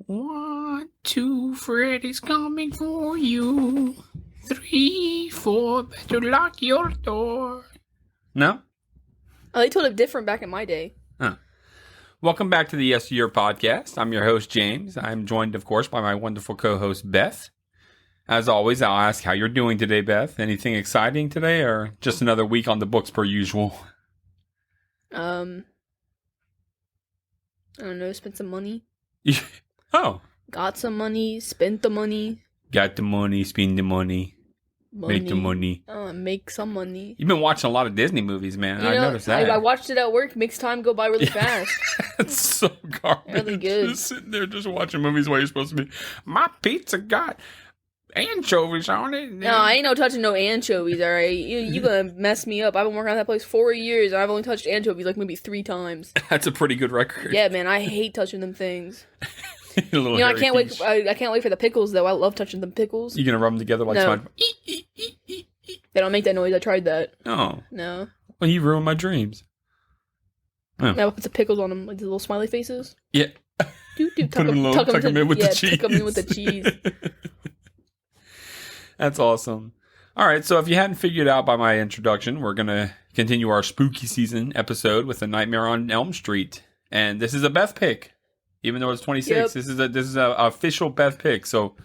1, 2, Freddy's coming for you. 3, 4, better lock your door. No? Oh, they told it different back in my day. Huh. Welcome back to the Yes Year podcast. I'm your host, James. I'm joined, of course, by my wonderful co-host, Beth. As always, I'll ask how you're doing today, Beth. Anything exciting today, or just another week on the books per usual? I don't know, spent some money. Oh. Got some money, spent the money. Got the money, spend the money. Make the money. Make some money. You've been watching a lot of Disney movies, man. I noticed that. I watched it at work. Makes time go by really fast. It's so garbage. Really good. Just sitting there just watching movies while you're supposed to be, my pizza got anchovies on it. No, I ain't touching no anchovies, alright? You gonna mess me up. I've been working at that place 4 years, and I've only touched anchovies like maybe 3 times. That's a pretty good record. Yeah, man, I hate touching them things. I can't wait. I can't wait for the pickles, though. I love touching them pickles. You gonna rub them together like No. SpongeBob? They don't make that noise. I tried that. Oh. No. Well, you ruined my dreams. Oh. Now put some pickles on them, like the little smiley faces. Yeah. Tuck them in with the cheese. Tuck them in with the cheese. That's awesome. All right, so if you hadn't figured out by my introduction, we're going to continue our spooky season episode with A Nightmare on Elm Street. And this is a Beth pick, even though it's 26. Yep. This is a official Beth pick, so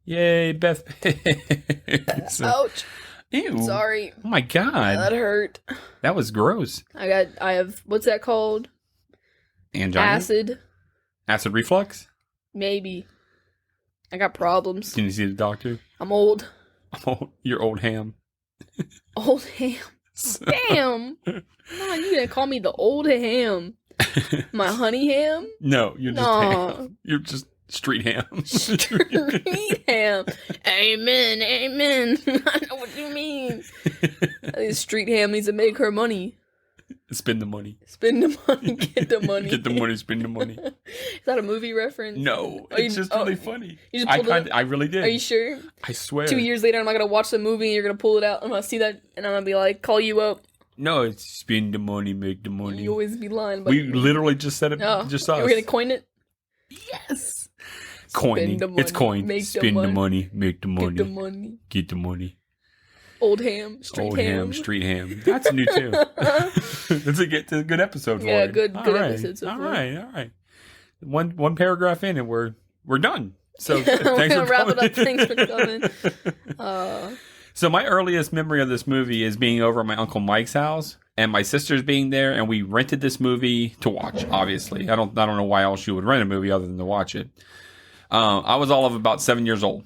yay, Beth pick. Ouch. Ew. Sorry. Oh my God. That hurt. That was gross. I have, what's that called? Angina? Acid. Acid reflux? Maybe. I got problems. Can you see the doctor? I'm old. You're old ham. Old ham. Damn. Come on, you gonna call me the old ham? My honey ham? No, you're just ham. You're just street ham. Street ham. Amen. Amen. I know what you mean. This street ham needs to make her money. Spend the money. Spend the money. Get the money. Get the money. Spend the money. Is that a movie reference? No, it's just really funny. You just I really did. Are you sure? I swear. 2 years later, I'm not gonna watch the movie, and you're gonna pull it out. I'm gonna see that, and I'm gonna be like, call you up. No, it's spend the money, make the money. You always be lying. But We literally just said it. Just us. We're gonna coin it. Yes. Coining. Spend the money, It's coined. Spend the money, make the money. Get the money. Get the money. Old ham, street ham. Street ham. That's new too. It's a good episode for Yeah, you. good episode so far. far. All right. One paragraph in and we're done. So thanks We're gonna for wrap coming. it up. Thanks for coming. So my earliest memory of this movie is being over at my Uncle Mike's house and my sisters being there, and we rented this movie to watch. Obviously, I don't know why else you would rent a movie other than to watch it. I was all of about 7 years old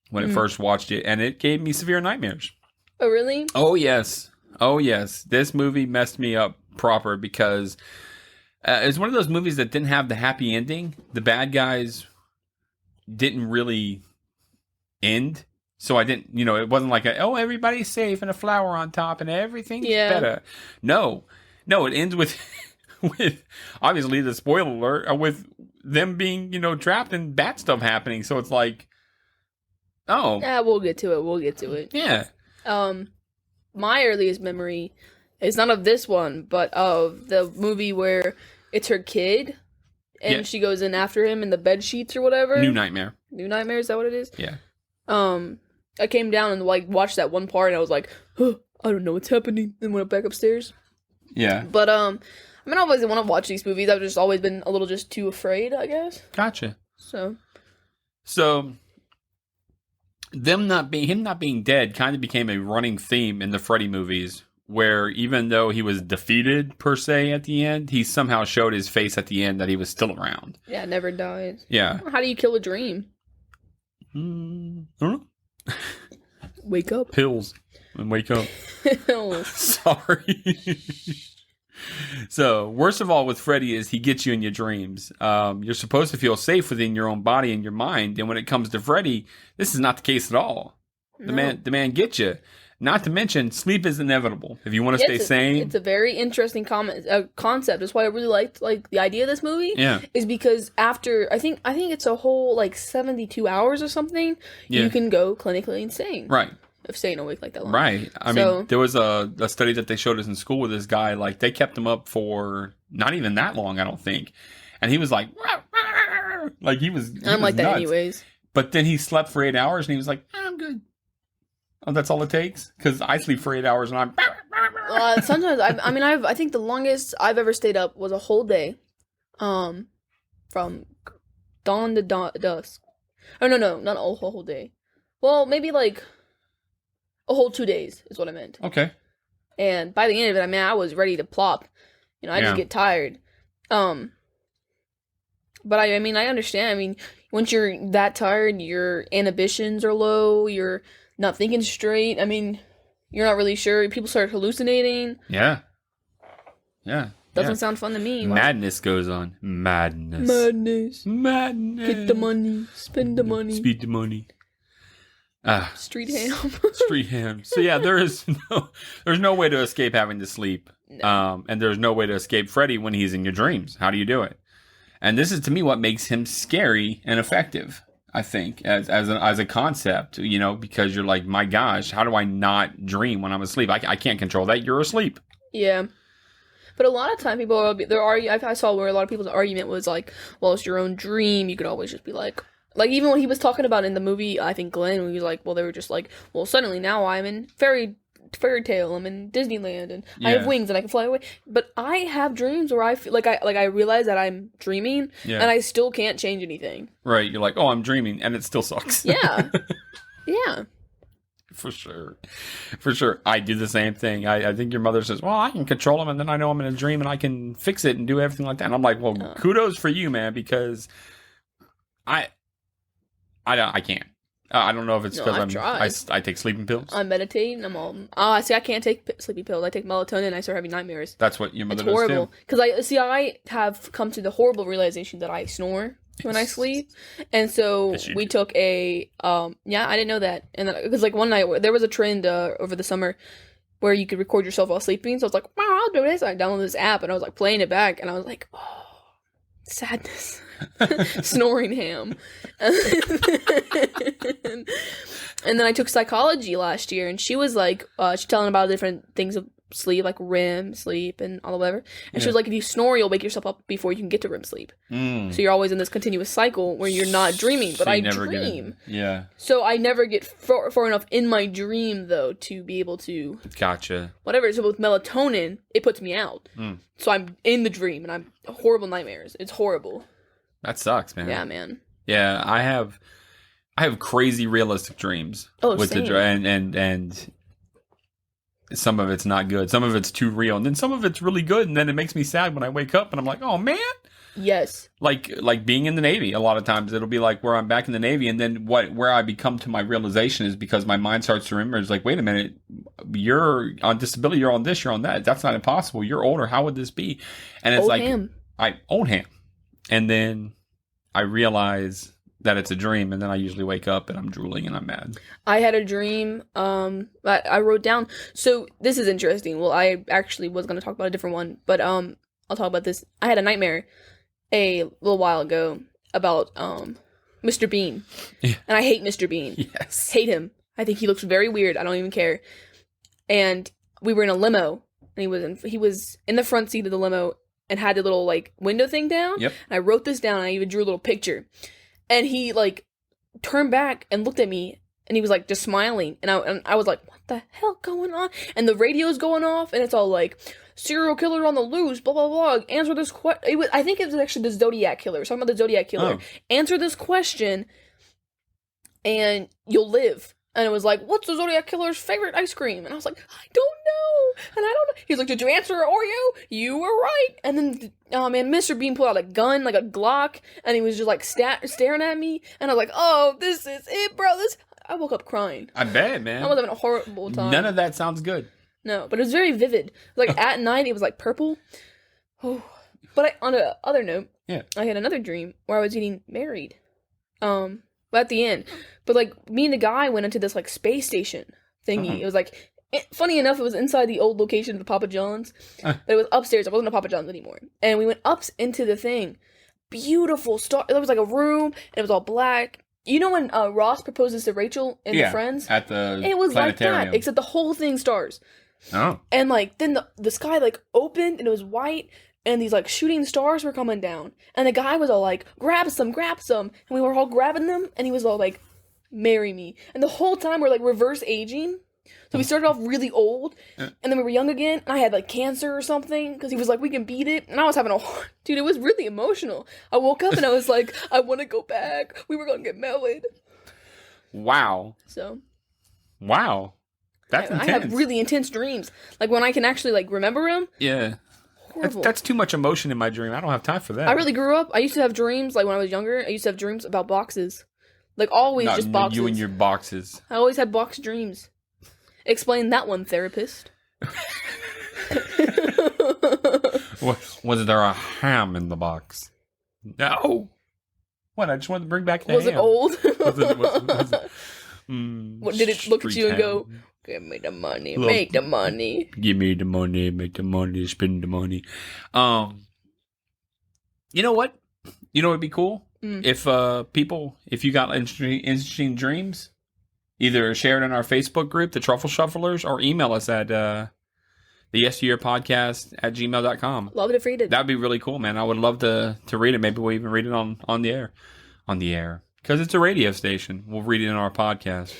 when I first watched it, and it gave me severe nightmares. Oh, really? Oh, yes. This movie messed me up proper because it's one of those movies that didn't have the happy ending. The bad guys didn't really end. So I didn't, it wasn't like, everybody's safe and a flower on top and everything's better. No, it ends with, with obviously the spoiler alert, with them being, trapped and bad stuff happening. So it's like, oh. Yeah, we'll get to it. Yeah. My earliest memory is not of this one, but of the movie where it's her kid, and she goes in after him in the bed sheets or whatever. New Nightmare. Is that what it is? Yeah. I came down and watched that one part, and I was like, I don't know what's happening, and went back upstairs. Yeah. But I always want to watch these movies. I've just always been a little just too afraid, I guess. Gotcha. So. Him not being dead kind of became a running theme in the Freddy movies, where even though he was defeated per se at the end, he somehow showed his face at the end that he was still around. Yeah, never dies. Yeah. How do you kill a dream? I don't know. Wake up. Pills and wake up. Pills. Sorry. So, worst of all with Freddy is he gets you in your dreams. You're supposed to feel safe within your own body and your mind. And when it comes to Freddy, this is not the case at all. The man gets you. Not to mention, sleep is inevitable. If you want to stay sane. It's a very interesting concept. That's why I really liked the idea of this movie. Yeah. Is because after, I think it's a whole 72 hours or something, you can go clinically insane. Right. Of staying awake like that long. Right. I mean, there was a study that they showed us in school with this guy. They kept him up for not even that long, I don't think. And he was like, rah, rah, Like he was I'm like that nuts. anyways. But then he slept for 8 hours and he was like, I'm good. Oh, that's all it takes? Because I sleep for 8 hours and I'm... Sometimes, I think the longest I've ever stayed up was a whole day. From dawn to dusk. Oh, no, not a whole day. Well, maybe like a whole 2 days is what I meant. Okay. And by the end of it, I was ready to plop. I just get tired. But I understand. Once you're that tired, your inhibitions are low, you're not thinking straight. You're not really sure. People start hallucinating. Yeah. Doesn't sound fun to me. Madness goes on. Madness. Get the money. Spend the money. Speed the money. Street ham. Street ham. So yeah, there's no way to escape having to sleep. No. And there's no way to escape Freddy when he's in your dreams. How do you do it? And this is to me what makes him scary and effective. I think as a concept, because you're like, my gosh, how do I not dream when I'm asleep? I can't control that. You're asleep. Yeah. But a lot of time people I saw where a lot of people's argument was like, well, it's your own dream. You could always just be like even when he was talking about in the movie, I think Glenn, when he was like, well, they were just like, well, suddenly now I'm in fairy tale, I'm in Disneyland, and I have wings and I can fly away. But I have dreams where I feel like I realize that I'm dreaming, and I still can't change anything. Right? You're like, oh, I'm dreaming, and it still sucks. Yeah. Yeah. For sure. I do the same thing. I think your mother says, well, I can control them, and then I know I'm in a dream, and I can fix it and do everything like that. And I'm like, well, kudos for you, man, because I can't. I don't know if it's because I take sleeping pills. I meditate, and I'm all... I can't take sleeping pills. I take melatonin, and I start having nightmares. That's what your mother does, horrible. Too. Because I have come to the horrible realization that I snore when I sleep. And so we took a... I didn't know that. And because one night, there was a trend over the summer where you could record yourself while sleeping. So I was like, wow, I'll do this. I downloaded this app, and I was playing it back, and I was like, oh, sadness. Snoring ham. And then I took psychology last year, and she was like, she's telling about different things of sleep, like REM sleep and all the whatever. And she was like, if you snore, you'll wake yourself up before you can get to REM sleep. So you're always in this continuous cycle where you're not dreaming, but I dream. So I never get far enough in my dream, though, to be able to... Gotcha. Whatever. So with melatonin, it puts me out. So I'm in the dream, and I'm horrible nightmares. It's horrible. That sucks, man. Yeah, man. Yeah, I have crazy realistic dreams. With same. And some of it's not good. Some of it's too real, and then some of it's really good, and then it makes me sad when I wake up and I'm like, "Oh, man." Yes. Like being in the Navy, a lot of times it'll be like where I'm back in the Navy, and then where I become to my realization is because my mind starts to remember, it's like, wait a minute, you're on disability, you're on this, you're on that. That's not impossible. You're older. How would this be? And it's old ham. And then I realize that it's a dream, and then I usually wake up and I'm drooling and I'm mad. I had a dream that I wrote down. So this is interesting. Well, I actually was going to talk about a different one, but I'll talk about this. I had a nightmare a little while ago about Mr. Bean. Yeah. And I hate Mr. Bean. Yes. Hate him. I think he looks very weird. I don't even care. And we were in a limo, and he was in the front seat of the limo, and had the little, window thing down. Yep. And I wrote this down, and I even drew a little picture. And he, turned back and looked at me, and he was, just smiling. And I was like, what the hell going on? And the radio's going off, and it's all serial killer on the loose, blah, blah, blah. Answer this question. I think it was actually the Zodiac Killer. Talking about the Zodiac Killer. Oh. Answer this question, and you'll live. And it was like, what's the Zodiac Killer's favorite ice cream? And I was like, I don't know. And I don't know. He's like, did you answer Oreo? You were right. And then, Mr. Bean pulled out a gun, like a Glock, and he was just staring at me. And I was like, oh, this is it, bro. I woke up crying. I bet, man. I was having a horrible time. None of that sounds good. No, but it was very vivid. At night, it was purple. Oh. But on a other note, I had another dream where I was getting married. At the end. But, me and the guy went into this, space station thingy. Uh-huh. It was, funny enough, it was inside the old location of the Papa John's. But it was upstairs. It wasn't a Papa John's anymore. And we went up into the thing. Beautiful star. There was, a room, and it was all black. You know when Ross proposes to Rachel in The Friends? At the it was like that, except the whole thing stars. Oh. And, then the sky, opened, and it was white. and these like shooting stars were coming down, and the guy was all like, grab some, and we were all grabbing them, and he was all like, marry me. And the whole time we're like reverse aging. So we started off really old, and then we were young again, and I had like cancer or something, because he was like, we can beat it, and I was having dude, it was really emotional. I woke up and I was like, I want to go back. We were going to get married. Wow. So. Wow. That's intense. I have really intense dreams. Like when I can actually like remember them. Yeah. Horrible. That's too much emotion in my dream. I don't have time for that. I really grew up. I used to have dreams, like when I was younger, I used to have dreams about boxes. Like always just boxes. You and your boxes. I always had box dreams. Explain that one, therapist. Was there a ham in the box? No. What? I just wanted to bring back the Was ham. it old? Was it, what did it look at you and go, give me the money, make the money. Give me the money, make the money, spend the money. You know what? You know what would be cool? If if you got interesting dreams, either share it in our Facebook group, the Truffle Shufflers, or email us at the yesteryearpodcast@gmail.com. Love to read it. That'd be really cool, man. I would love to read it. Maybe we'll even read it on the air. On the air. Because it's a radio station. We'll read it in our podcast.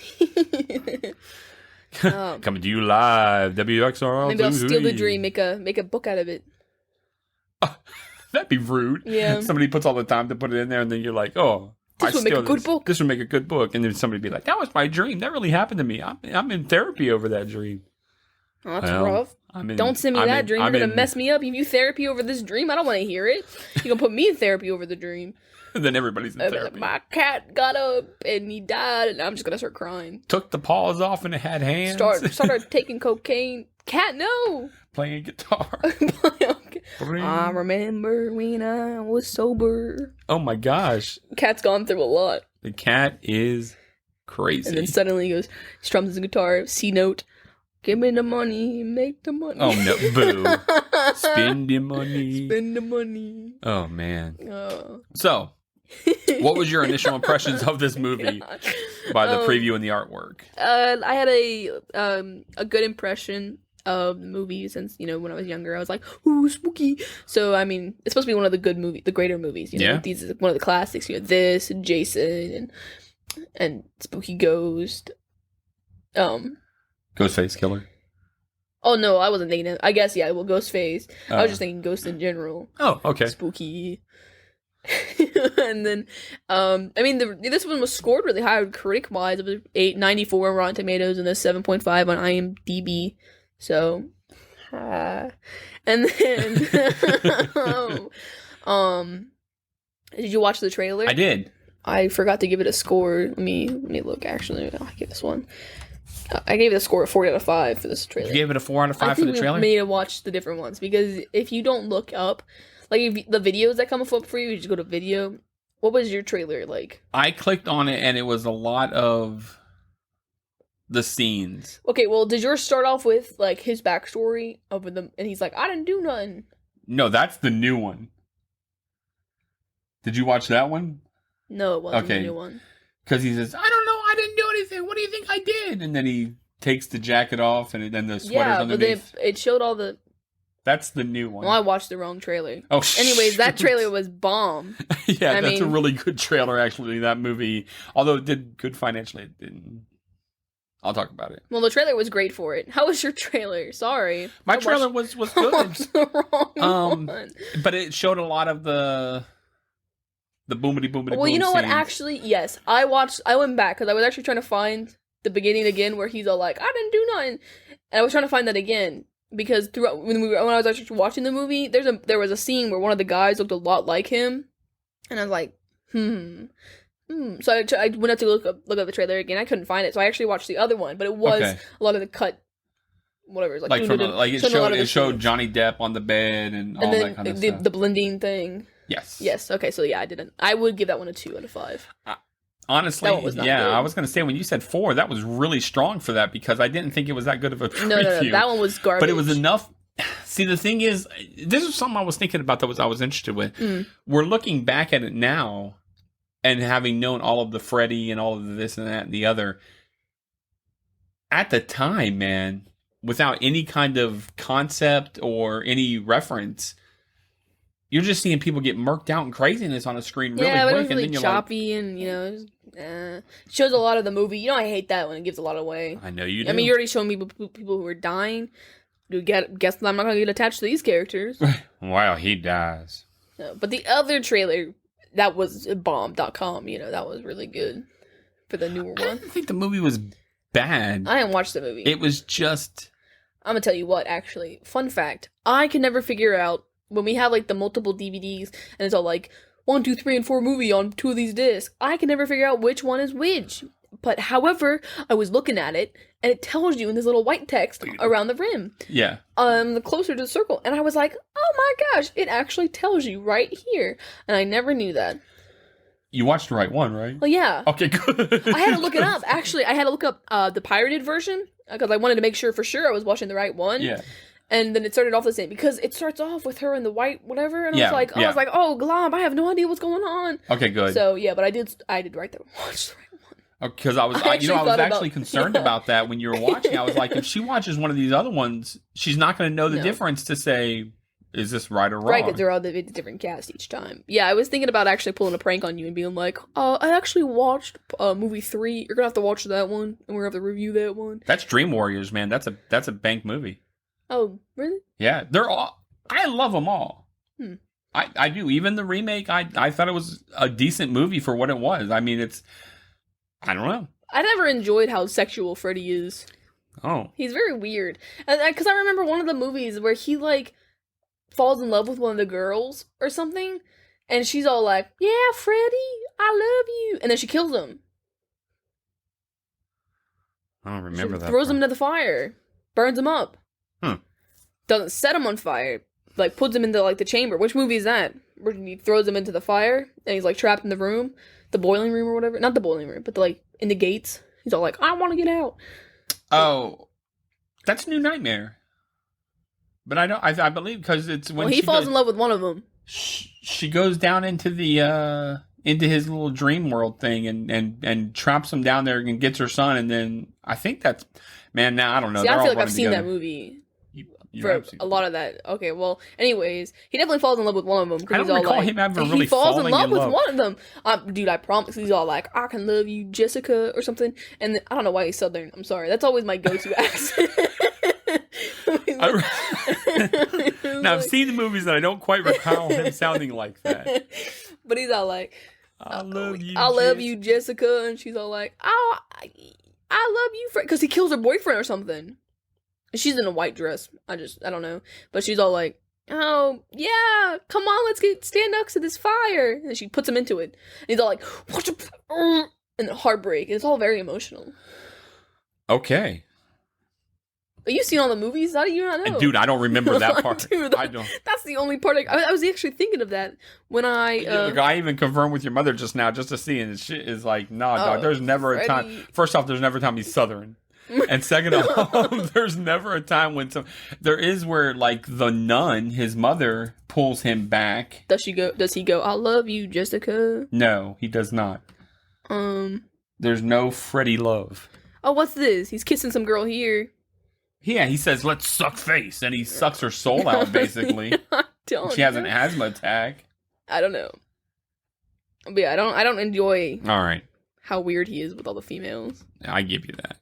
Coming to you live, WXRL. Maybe I'll steal the dream, make a book out of it. That'd be rude. Yeah. Somebody puts all the time to put it in there, and then you're like, oh, this would make a good book. This would make a good book. And then somebody be like, that was my dream. That really happened to me. I'm in therapy over that dream. Oh, that's rough. Don't send me that dream. You're going to mess me up. You therapy over this dream? I don't want to hear it. You're going to put me in therapy over the dream. And then everybody's in therapy. My cat got up and he died, and I'm just going to start crying. Took the paws off and it had hands. Started taking cocaine. Cat, no. Playing guitar. I remember when I was sober. Oh my gosh. Cat's gone through a lot. The cat is crazy. And then suddenly he strums his guitar, C note. Give me the money, make the money. Oh no, boo. Spend the money. Spend the money. Oh man. So, what was your initial impressions of this movie by the preview and the artwork? I had a good impression of the movie since, when I was younger. I was like, ooh, spooky. So, I mean, it's supposed to be one of the the greater movies. Yeah. These is one of the classics. This, and Jason, and Spooky Ghost. Ghostface Killer. Oh, no, I wasn't thinking it. I guess, yeah, well, Ghostface. I was just thinking Ghost in general. Oh, okay. Spooky. And then, I mean, this one was scored really high critic-wise. It was 8.94 on Rotten Tomatoes and a 7.5 on IMDb. So, and then, did you watch the trailer? I did. I forgot to give it a score. Let me look, actually. I'll give this one. I gave it a score of 4 out of 5 for this trailer. You gave it a 4 out of 5 for the trailer? I think we made to watch the different ones, because if you don't look up, like, if the videos that come up for you, you just go to video. What was your trailer like? I clicked on it, and it was a lot of the scenes. Okay, well, did yours start off with, like, his backstory and he's like, I didn't do nothing? No, that's the new one. Did you watch that one? No, it wasn't the new one. Because he says, I don't know, I didn't do anything. What do you think I did? And then he takes the jacket off, and then the sweater's underneath. But it showed all the... That's the new one. Well, I watched the wrong trailer. Oh, anyways, that trailer was bomb. Yeah, that's a really good trailer, actually, that movie. Although it did good financially, it didn't. I'll talk about it. Well, the trailer was great for it. How was your trailer? Sorry. My trailer was good. The wrong one. But it showed a lot of the boomity boomity. Well, you know scenes. what? Actually, yes, I went back because I was actually trying to find the beginning again where he's all like, "I didn't do nothing," and I was trying to find that again because throughout when I was actually watching the movie, there was a scene where one of the guys looked a lot like him, and I was like, So I went up to look up the trailer again. I couldn't find it, so I actually watched the other one. But it was a lot of the cut, whatever. It showed Johnny Depp on the bed and all that kind of stuff. The blending thing. Yes. Okay. So yeah, I didn't. I would give that one a 2 out of 5. Honestly, yeah, good. I was going to say when you said 4, that was really strong for that because I didn't think it was that good of a preview. No, that one was garbage. But it was enough. See, the thing is, this is something I was thinking about I was interested with. We're looking back at it now. And having known all of the Freddy and all of this and that and the other, at the time, man, without any kind of concept or any reference, you're just seeing people get murked out and craziness on a screen really yeah, but quick, it's really and then you're choppy and shows a lot of the movie. I hate that when it gives a lot away. like, I know you do. I mean, you already showed me people who are dying. Guess I'm not gonna get attached to these characters. Wow, he dies. No, but the other trailer that was bomb.com. That was really good for the newer I one. didn't think the movie was bad. I didn't watch the movie. It was just. I'm gonna tell you what. Actually, fun fact: I can never figure out when we have like the multiple DVDs and it's all like 1, 2, 3, and 4 movie on 2 of these discs. I can never figure out which one is which. But however, I was looking at it, and it tells you in this little white text around the rim. Yeah. Closer to the circle. And I was like, oh my gosh, it actually tells you right here. And I never knew that. You watched the right one, right? Well, yeah. Okay, good. I had to look it up. Actually, I had to look up the pirated version, because I wanted to make sure for sure I was watching the right one. Yeah. And then it started off the same, because it starts off with her in the white whatever, and I was like, oh, glomp, I have no idea what's going on. Okay, good. So, yeah, but I did right there. Watch the right one. Because I was actually concerned about that when you were watching. I was like, if she watches one of these other ones, she's not going to know the difference to say, is this right or wrong? Right, because they're all the different cast each time. Yeah, I was thinking about actually pulling a prank on you and being like, I actually watched movie 3. You're going to have to watch that one, and we're going to have to review that one. That's Dream Warriors, man. That's a bank movie. Oh, really? Yeah, they're all. I love them all. I do. Even the remake, I thought it was a decent movie for what it was. I mean, I don't know. I never enjoyed how sexual Freddy is. Oh. He's very weird. Because I remember one of the movies where he, like, falls in love with one of the girls or something, and she's all like, yeah, Freddy, I love you. And then she kills him. I don't remember that. Throws him into the fire. Burns him up. Doesn't set him on fire. Like, puts him into, like, the chamber. Which movie is that? Where he throws him into the fire, and he's, like, trapped in the room. The boiling room or whatever. Not the boiling room, but in the gates. He's all like, I want to get out. Oh, that's New Nightmare. But I believe because it's when he falls in love with one of them. She goes down into the into his little dream world thing and traps him down there and gets her son, and then I think that's now I don't know. See, I feel like I've seen that movie. For a lot of that. Okay, well, anyways, he definitely falls in love with one of them. I don't recall him ever really falls in love with love. one of them. Dude, I promise. He's all like, I can love you, Jessica, or something. And I don't know why he's Southern. I'm sorry. That's always my go-to accent. Now, I've seen the movies and I don't quite recall him sounding like that. But he's all like, I love you, Jessica. And she's all like, oh, I love you, because he kills her boyfriend or something. She's in a white dress. I don't know. But she's all like, oh, yeah, come on, let's stand next to this fire. And she puts him into it. And he's all like, what the... And heartbreak. It's all very emotional. Okay. But you've seen all the movies? How do you not know? Dude, I don't remember that part. Dude, I don't. That's the only part I was actually thinking of that when I... I even confirmed with your mother just now, just to see, and shit is like, nah, dog, there's never a time... First off, there's never a time he's Southern. And second off, there's never a time when there is where, like, the nun, his mother, pulls him back. Does he go, I love you, Jessica? No, he does not. There's no Freddy love. Oh, what's this? He's kissing some girl here. Yeah, he says, let's suck face. And he sucks her soul out, basically. She has an asthma attack. I don't know. But yeah, I don't enjoy all right how weird he is with all the females. I give you that.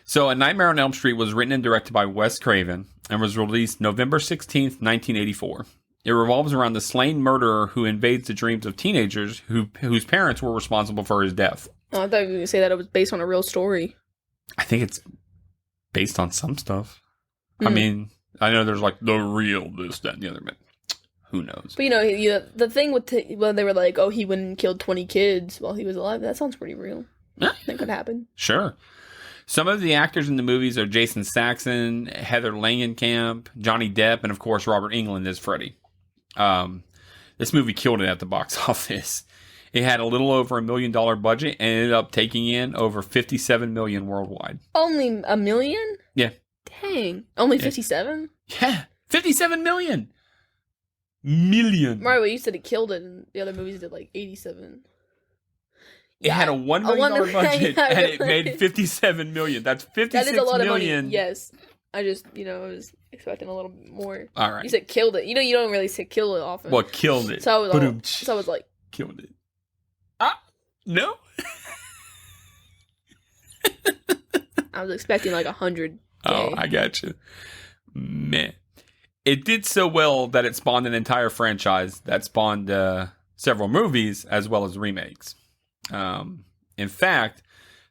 So, A Nightmare on Elm Street was written and directed by Wes Craven and was released November 16th, 1984. It revolves around the slain murderer who invades the dreams of teenagers whose parents were responsible for his death. Oh, I thought you were going to say that it was based on a real story. I think it's based on some stuff. I mean, I know there's like the real this, that, and the other, but who knows? But the thing with when they were like, oh, he went and killed 20 kids while he was alive, that sounds pretty real. That could happen. Sure. Some of the actors in the movies are Jason Saxon, Heather Langenkamp, Johnny Depp, and of course Robert Englund as Freddy. This movie killed it at the box office. It had a little over $1 million budget and ended up taking in over $57 million worldwide. Only $1 million? Yeah. Dang. Only 57? Yeah. 57 million. Million. Right, well, you said it killed it, and the other movies did like 87. It had a $1 million budget, and it made $57 million. That's $56 that is a lot million. Of money. Yes. I just, I was expecting a little bit more. All right. You said killed it. You don't really say kill it often. Well, killed it. So I was like, killed it. Ah, no. I was expecting like 100. Oh, I got you. Man. It did so well that it spawned an entire franchise that spawned several movies as well as remakes. In fact,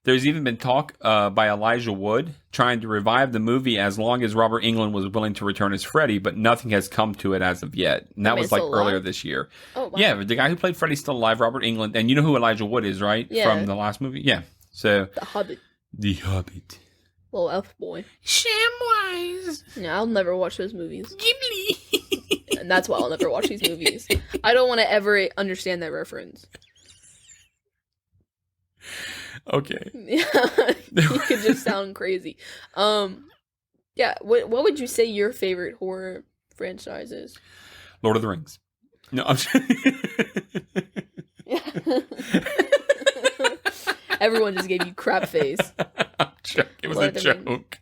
there's even been talk by Elijah Wood trying to revive the movie as long as Robert Englund was willing to return as Freddy, but nothing has come to it as of yet. And that was like earlier this year. Oh, wow. Yeah, the guy who played Freddy's still alive, Robert Englund. And you know who Elijah Wood is, right? Yeah. From the last movie? Yeah. So The Hobbit. The Hobbit. Little elf boy. Samwise. Yeah, I'll never watch those movies. Ghibli. And that's why I'll never watch these movies. I don't want to ever understand that reference. Okay. Yeah, you could just sound crazy. Yeah. What would you say your favorite horror franchise is? Lord of the Rings. No, I'm Everyone just gave you crap face. I'm joking. It was Lord a joke.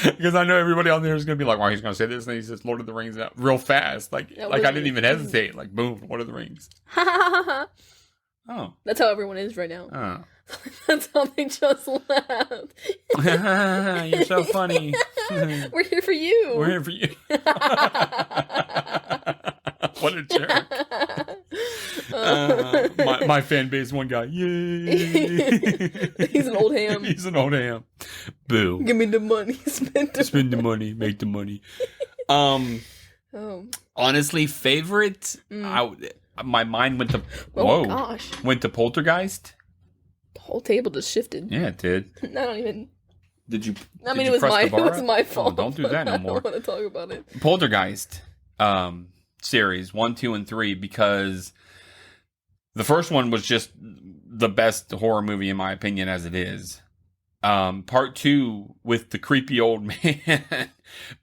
Because I know everybody on there is going to be like, "Well, he's going to say this," and he says "Lord of the Rings" out real fast, like I didn't even hesitate. Like, boom, Lord of the Rings. Oh, that's how everyone is right now. Oh. That's how they just laughed. You're so funny. We're here for you. We're here for you. What a jerk. My fan base, one guy. Yay. He's an old ham. He's an old ham. Boo. Give me the money. Spend the money. Make the money. Oh. Honestly, favorite? My mind went to... Oh, gosh. Went to Poltergeist. The whole table just shifted. Yeah, it did. I don't even... Did you? I mean, it was my fault. Oh, don't do that no more. I don't want to talk about it. Poltergeist series 1, 2, and 3, because the first one was just the best horror movie in my opinion as it is. Part 2 with the creepy old man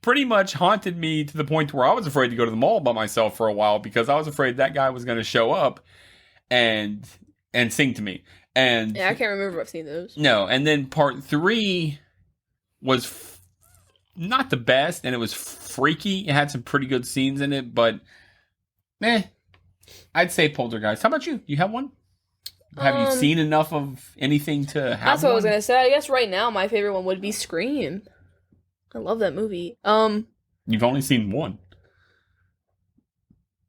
pretty much haunted me to the point where I was afraid to go to the mall by myself for a while because I was afraid that guy was going to show up and sing to me. And yeah, I can't remember if I've seen those. No, and then part 3 was not the best, and it was freaky. It had some pretty good scenes in it, but I'd say Poltergeist. How about you? You have one? Have you seen enough of anything to have That's what one? I was gonna say. I guess right now my favorite one would be Scream. I love that movie. You've only seen one.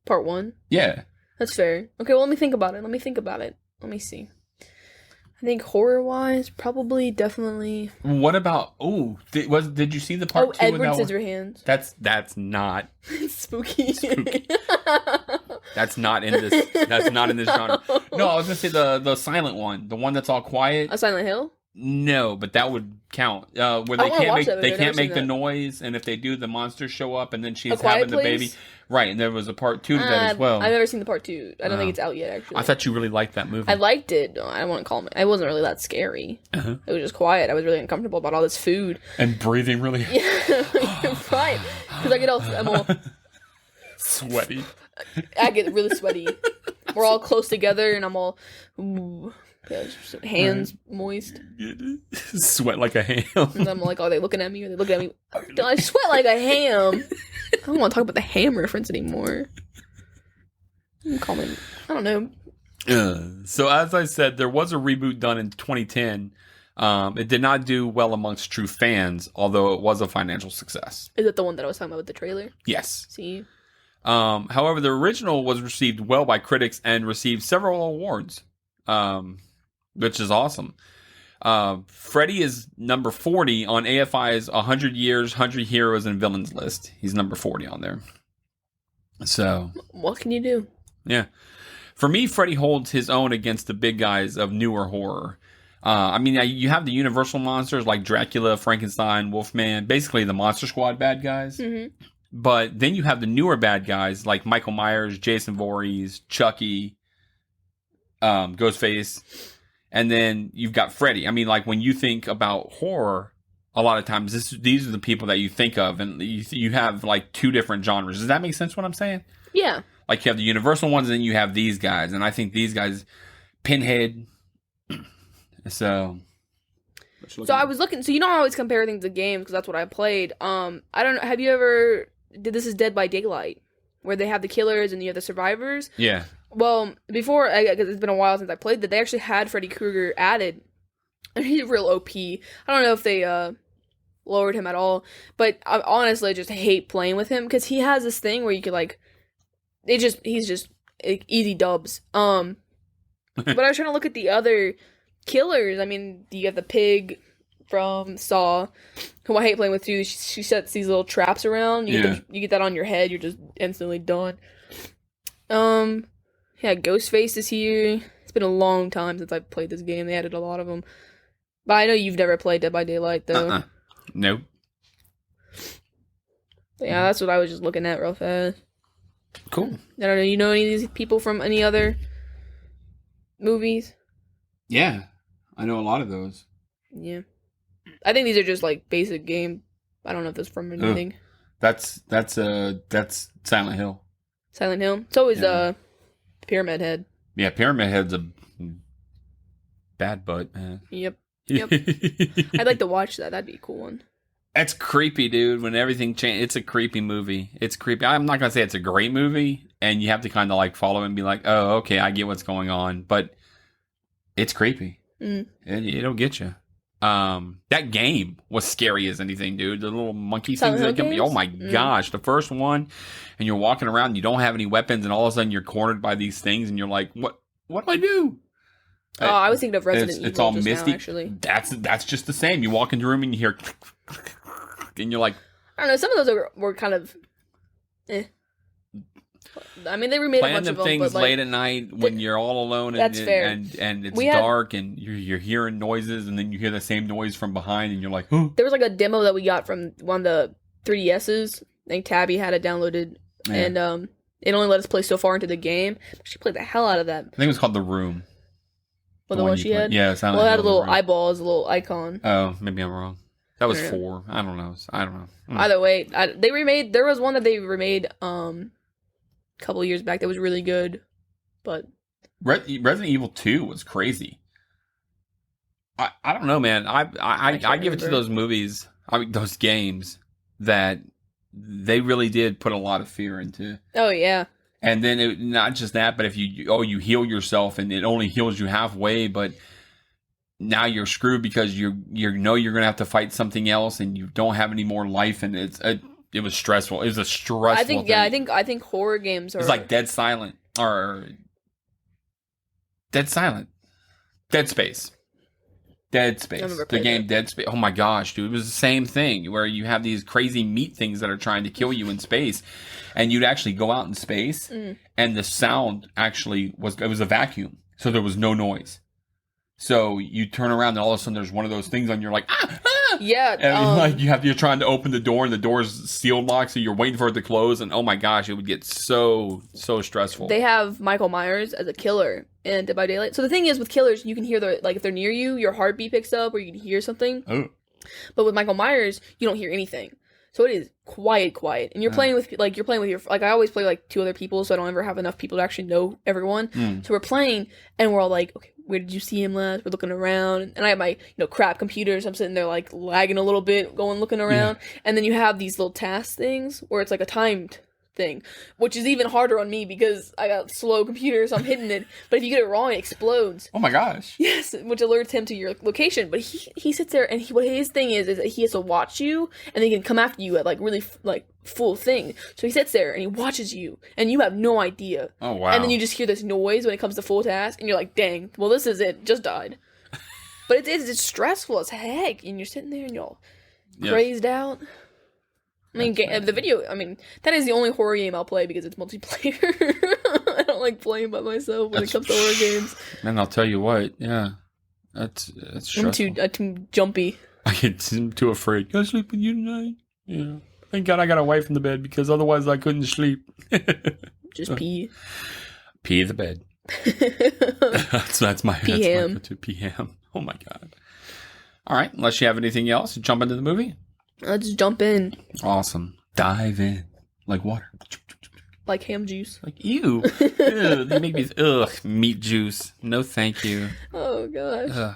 Part 1? Yeah. That's fair. Okay, well, let me think about it. Let me see. I think horror-wise, probably, definitely. What about? Did you see the part 2? Edward Scissorhands. That's not spooky. That's not in this. That's not in this genre. No, I was gonna say the silent one, the one that's all quiet. A Silent Hill. No, but that would count. Where they can't make the noise, and if they do, the monsters show up, and then she's having the baby. Right, and there was a part 2 to that as well. I've never seen the part 2. I don't think it's out yet. Actually, I thought you really liked that movie. I liked it. I don't want to call it. It wasn't really that scary. Uh-huh. It was just quiet. I was really uncomfortable about all this food and breathing really. Yeah, right. Because I'm all sweaty. I get really sweaty. We're all close together, and I'm all hands moist. Sweat like a ham. And I'm like, are they looking at me? Are they looking at me? Do I sweat like a ham? I don't want to talk about the ham reference anymore. Call me. I don't know. So as I said, there was a reboot done in 2010. It did not do well amongst true fans, although it was a financial success. Is it the one that I was talking about with the trailer? Yes. See? However, the original was received well by critics and received several awards, which is awesome. Freddy is number 40 on AFI's 100 Years, 100 Heroes and Villains list. He's number 40 on there. So, what can you do? Yeah. For me, Freddy holds his own against the big guys of newer horror. I mean, you have the Universal monsters like Dracula, Frankenstein, Wolfman, basically the Monster Squad bad guys. Mm-hmm. But then you have the newer bad guys like Michael Myers, Jason Voorhees, Chucky, Ghostface. And then you've got Freddy. I mean, like when you think about horror, a lot of times these are the people that you think of, and you have like two different genres. Does that make sense? What I'm saying? Yeah. Like you have the Universal ones, and then you have these guys, and I think these guys, Pinhead. So, So I was looking. So you know, I always compare things to games because that's what I played. I don't know. Have you ever did This Is Dead by Daylight, where they have the killers and you have the survivors? Yeah. Well, before, because it's been a while since I played that, they actually had Freddy Krueger added, and he's real OP. I don't know if they lowered him at all, but I honestly just hate playing with him because he has this thing where you could like, he's just easy dubs. But I was trying to look at the other killers. I mean, you have the pig from Saw, who I hate playing with too. She sets these little traps around. You get that on your head, you're just instantly done. Yeah, Ghostface is here. It's been a long time since I've played this game. They added a lot of them. But I know you've never played Dead by Daylight, though. Nope. But yeah, that's what I was just looking at real fast. Cool. I don't know, you know any of these people from any other movies? Yeah, I know a lot of those. Yeah. I think these are just, like, basic game. I don't know if that's from anything. That's Silent Hill. Silent Hill? It's always, Pyramid Head. Yeah, Pyramid Head's a bad butt, man. Yep. I'd like to watch that. That'd be a cool one. That's creepy, dude. When everything changes, it's a creepy movie. It's creepy. I'm not gonna say it's a great movie, and you have to kind of like follow and be like, oh, okay, I get what's going on, but it's creepy. It'll get you. That game was scary as anything, dude. The little monkey things that come. Oh my gosh, the first one, and you're walking around, and you don't have any weapons, and all of a sudden you're cornered by these things, and you're like, what do I do? Oh, I was thinking of Resident Evil. It's all just misty. Now, actually. That's just the same. You walk into a room and you hear, and you're like, I don't know. Some of those were kind of, I mean, they remade a bunch of them, things but like, late at night when you're all alone, and that's fair. and it's dark, and you're hearing noises, and then you hear the same noise from behind, and you're like, oh. There was like a demo that we got from one of the 3DSs. I think Tabby had it downloaded, and it only let us play so far into the game. She played the hell out of that. I think it was called The Room. Well, the one she had? Yeah, it sounded well, it had a little eyeball as a little icon. Oh, maybe I'm wrong. That was 4. I don't know. Either way, they remade. There was one that they remade a couple years back that was really good, but Resident Evil 2 was crazy. I don't know, man. I give it to those movies. I mean, those games that they really did put a lot of fear into. Oh yeah. And then not just that, but if you heal yourself and it only heals you halfway, but now you're screwed because you know you're gonna have to fight something else and you don't have any more life, and it was stressful. It was a stressful thing. I think horror games are. It's like Dead Silent or Dead Silent, Dead Space. The game Dead Space. Oh my gosh, dude. It was the same thing where you have these crazy meat things that are trying to kill you in space, and you'd actually go out in space and the sound actually was a vacuum. So there was no noise. So you turn around and all of a sudden there's one of those things on, you're like, ah! Yeah. And you're trying to open the door and the door's sealed locked, so you're waiting for it to close, and oh my gosh, it would get so stressful. They have Michael Myers as a killer in Dead by Daylight. So the thing is with killers, you can hear if they're near you, your heartbeat picks up, or you can hear something. Oh. But with Michael Myers, you don't hear anything. So it is quiet. And you're playing with your, I always play like 2 other people, so I don't ever have enough people to actually know everyone. So we're playing, and we're all like, okay, where did you see him last? We're looking around, and I have my crap computers. I'm sitting there like lagging a little bit, looking around, and then you have these little task things where it's like a timed thing, which is even harder on me because I got slow computers, so I'm hitting it. But if you get it wrong, it explodes. Oh my gosh! Yes, which alerts him to your location. But he sits there, and what his thing is that he has to watch you, and he can come after you at like really full thing. So he sits there and he watches you, and you have no idea. Oh wow! And then you just hear this noise when it comes to full task, and you're like, "Dang, well this is it. Just died." But it's stressful as heck, and you're sitting there and you're all crazed out. I mean, that is the only horror game I'll play because it's multiplayer. I don't like playing by myself when it comes to horror games. Man, I'll tell you what, that's stressful. I'm too jumpy. I'm too afraid. Can I sleep with you tonight? Yeah. Thank God I got away from the bed because otherwise I couldn't sleep. Just pee. Pee the bed. that's my go-to. Pee ham. Oh my God. All right, unless you have anything else, jump into the movie. Let's jump in. Awesome. Dive in. Like water. Like ham juice. Like, ew. They make me, meat juice. No thank you. Oh, gosh.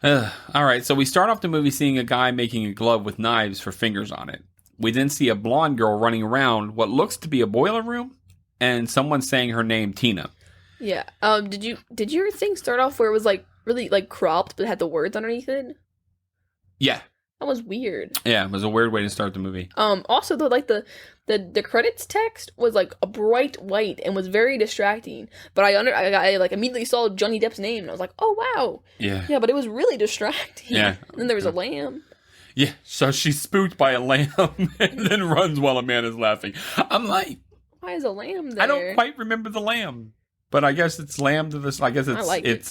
All right, so we start off the movie seeing a guy making a glove with knives for fingers on it. We then see a blonde girl running around what looks to be a boiler room, and someone saying her name, Tina. Yeah. Did your thing start off where it was like really like cropped but had the words underneath it? Yeah. That was weird. Yeah, it was a weird way to start the movie. Also though, like the credits text was like a bright white and was very distracting. But I like immediately saw Johnny Depp's name and I was like, oh wow. Yeah. Yeah, but it was really distracting. Yeah. And then there was a lamb. Yeah, so she's spooked by a lamb and then runs while a man is laughing. I'm like, why is a lamb there? I don't quite remember the lamb, but I guess it's lamb to this. I guess it's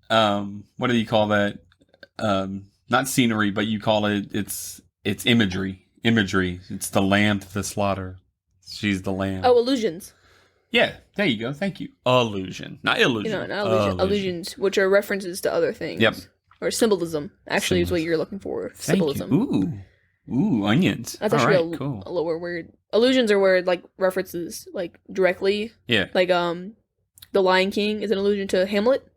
what do you call that? Not scenery, but you call it's imagery. It's the lamb to the slaughter. She's the lamb. Oh, illusions. Yeah, there you go. Thank you. Illusion, not illusion. You know, not illusion. Illusions, which are references to other things. Yep. Or symbolism, actually, is what you're looking for. Symbolism. Ooh, onions. That's actually a lower word. Illusions are where like references like directly. Yeah. Like The Lion King is an allusion to Hamlet.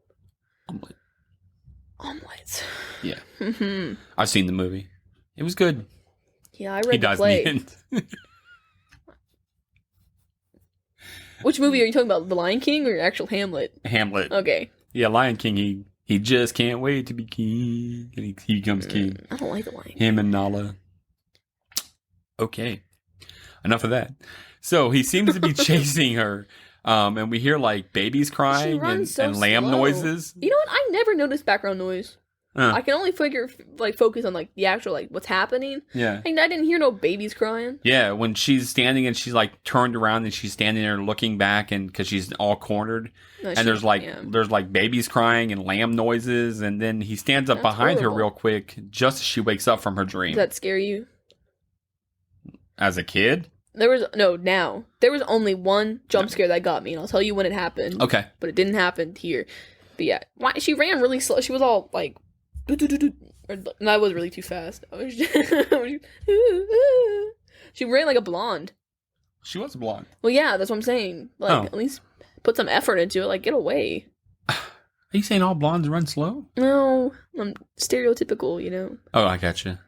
Omelets. Yeah. Mm-hmm. I've seen the movie. It was good. Yeah, I read the play. In the end. Which movie are you talking about? The Lion King or your actual Hamlet? Hamlet. Okay. Yeah, Lion King. He just can't wait to be king, and he becomes king. I don't like the Lion King. Him and Nala. Okay, enough of that. So he seems to be chasing her, and we hear like babies crying and lamb noises. You know what? I never noticed background noise. I can only focus on like the actual like what's happening. Yeah, I didn't hear no babies crying. Yeah, when she's standing and she's like turned around and she's standing there looking back and because she's all cornered, and there's like babies crying and lamb noises, and then he stands up behind her real quick just as she wakes up from her dream. Does that scare you? As a kid? There was only one jump scare that got me, and I'll tell you when it happened. Okay, but it didn't happen here. But yeah, she ran really slow. She was all like. No, I was really too fast. She ran like a blonde. She was blonde. Well, yeah, that's what I'm saying. Like, at least put some effort into it. Like, get away. Are you saying all blondes run slow? No, I'm stereotypical, you know. Oh, I gotcha.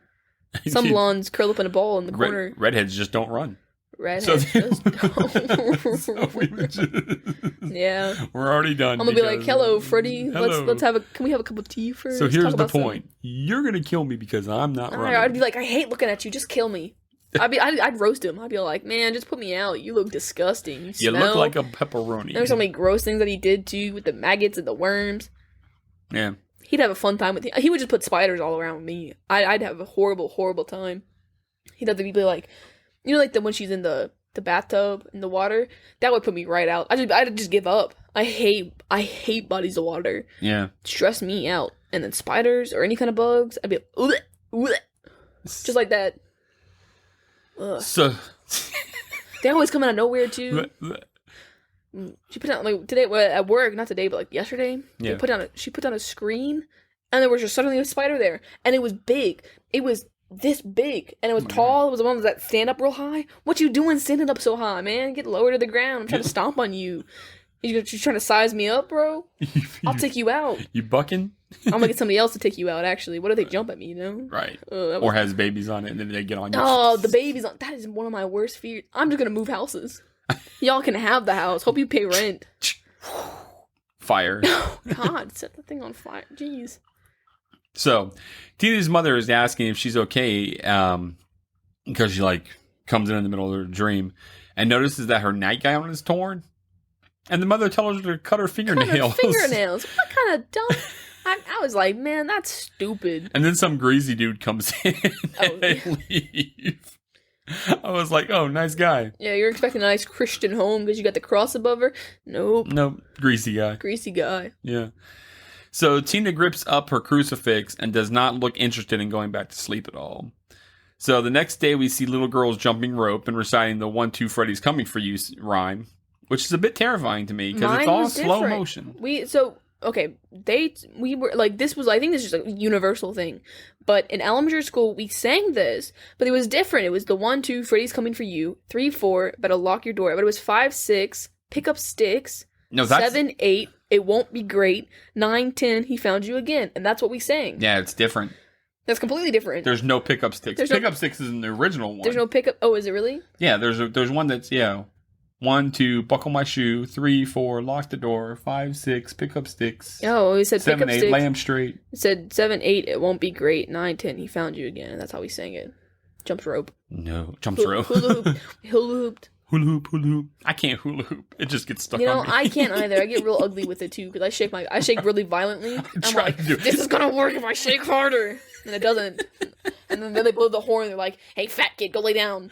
Some blondes curl up in a ball in the corner. Redheads just don't run. Redheads just yeah. We're already done. I'm gonna be like, hello, Freddy. Hello. Can we have a cup of tea first? So here's the point. You're gonna kill me because I'm not running. I'd be like, I hate looking at you. Just kill me. I'd roast him. I'd be like, man, just put me out. You look disgusting. You look like a pepperoni. There's so many gross things that he did too with the maggots and the worms. Yeah. He'd have a fun time with me. He would just put spiders all around me. I'd have a horrible, horrible time. He'd have to be like, you know, like when she's in the bathtub in the water, that would put me right out. I'd just give up. I hate bodies of water. Yeah. Stress me out. And then spiders or any kind of bugs, I'd be like, just like that. Ugh. So they always come out of nowhere too. She put down like today at work, not today, but like yesterday. Yeah. She put down a screen, and there was just suddenly a spider there, and it was big. It was this big, and it was tall. It was the ones that stand up real high. What you doing standing up so high, man? Get lower to the ground. I'm trying to stomp on you. You're trying to size me up, bro? I'll take you out. You bucking? I'm gonna get somebody else to take you out, actually. What if they jump at me, you know? Right. Or has babies on it, and then they get on you. Oh, the babies on... That is one of my worst fears. I'm just gonna move houses. Y'all can have the house. Hope you pay rent. Fire. Oh, God. Set the thing on fire. Jeez. So, Tina's mother is asking if she's okay, because she, like, comes in the middle of her dream and notices that her nightgown is torn. And the mother tells her to cut her fingernails. What kind of dumb... I was like, man, that's stupid. And then some greasy dude comes in and they leave. I was like, oh, nice guy. Yeah, you're expecting a nice Christian home because you got the cross above her? Nope. Greasy guy. Greasy guy. Yeah. So Tina grips up her crucifix and does not look interested in going back to sleep at all. So the next day we see little girls jumping rope and reciting the 1-2 Freddy's coming for you rhyme, which is a bit terrifying to me because it's all slow motion. We were like, this was, I think this is a universal thing, but in elementary school we sang this, but it was different. It was the 1-2 Freddy's coming for you, 3-4 better lock your door, but it was 5-6 pick up sticks, No, that's 7, 8, it won't be great. 9, 10, he found you again. And that's what we sang. Yeah, it's different. That's completely different. There's no pickup sticks. Pickup sticks is in the original one. There's no pickup. Oh, is it really? Yeah, there's one that's 1, 2, buckle my shoe. 3, 4, lock the door. 5, 6, pickup sticks. Oh, he said 7, pickup 8, sticks. lay 'em straight. It said 7, 8, it won't be great. 9, 10, he found you again. And that's how we sang it. Jumps rope. No, jumps rope. Hula hoop. Hula hooped. Hula hoop, hula hoop. I can't hula hoop. It just gets stuck on me. I can't either. I get real ugly with it too because I shake really violently. I'm like, this is gonna work if I shake harder, and it doesn't. And then they blow the horn. And they're like, "Hey, fat kid, go lay down."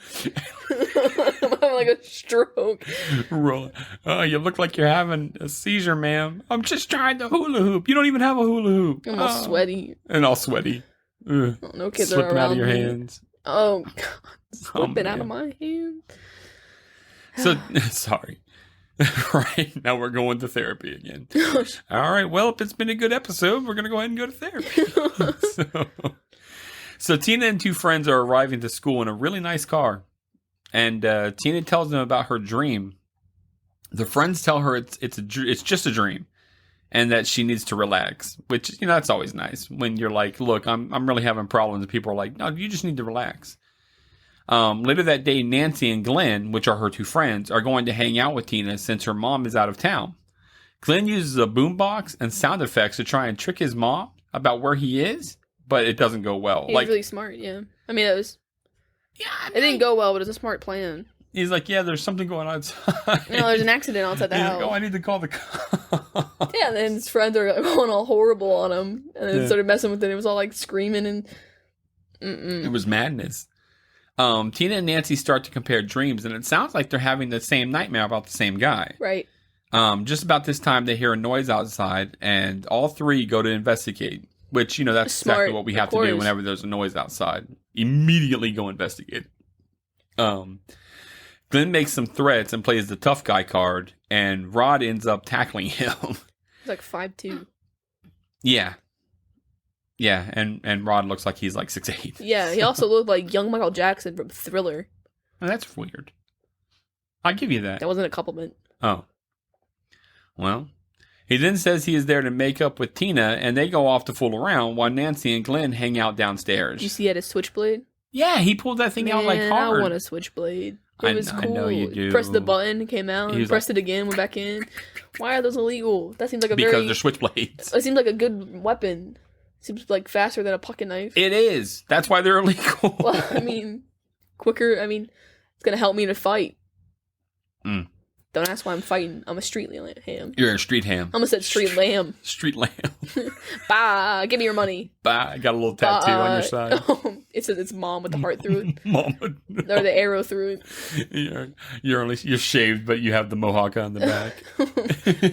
I'm having like a stroke. You look like you're having a seizure, ma'am. I'm just trying to hula hoop. You don't even have a hula hoop. I'm all sweaty. And all sweaty. Oh, no kids slipping are around out of your me. hands. Oh God, slipping out of my hands. So, sorry. Right, now we're going to therapy again. All right, well, if it's been a good episode, we're going to go ahead and go to therapy. So Tina and 2 friends are arriving to school in a really nice car. And Tina tells them about her dream. The friends tell her it's just a dream. And that she needs to relax. Which, that's always nice. When you're like, look, I'm really having problems. And people are like, no, you just need to relax. Later that day, Nancy and Glenn, which are her 2 friends, are going to hang out with Tina since her mom is out of town. Glenn uses a boombox and sound effects to try and trick his mom about where he is, but it doesn't go well. He's really smart, yeah. I mean, it didn't go well, but it's a smart plan. He's like, yeah, there's something going on outside. No, there's an accident outside the house. Like, I need to call the cops. Yeah, and then his friends are going all horrible on him, and then started messing with it. It was all like screaming and... It was madness. Tina and Nancy start to compare dreams, and it sounds like they're having the same nightmare about the same guy. Right. Just about this time, they hear a noise outside, and all 3 go to investigate. Which, that's exactly what we have to do whenever there's a noise outside. Immediately go investigate. Glenn makes some threats and plays the tough guy card, and Rod ends up tackling him. He's like 5'2". Yeah. Yeah, and Rod looks like he's like 6'8". Yeah, he also looked like young Michael Jackson from Thriller. Oh, that's weird. I'll give you that. That wasn't a compliment. Oh. Well, he then says he is there to make up with Tina, and they go off to fool around while Nancy and Glenn hang out downstairs. Did you see he had a switchblade? Yeah, he pulled that thing out like hard. I want a switchblade. It was cool. I know you do. Pressed the button, came out, pressed it again, went back in. Why are those illegal? That seems like because they're switchblades. It seems like a good weapon. Seems like faster than a pocket knife. It is. That's why they're illegal. Well, I mean, quicker. I mean, it's gonna help me to fight. Don't ask why I'm fighting. I'm a street ham. You're a street ham. I almost said street lamb. Street lamb. Bye. Give me your money. Bye. Got a little tattoo on your side. It says it's mom with the heart through it. Mom. Or the arrow through it. You're shaved, but you have the mohawk on the back.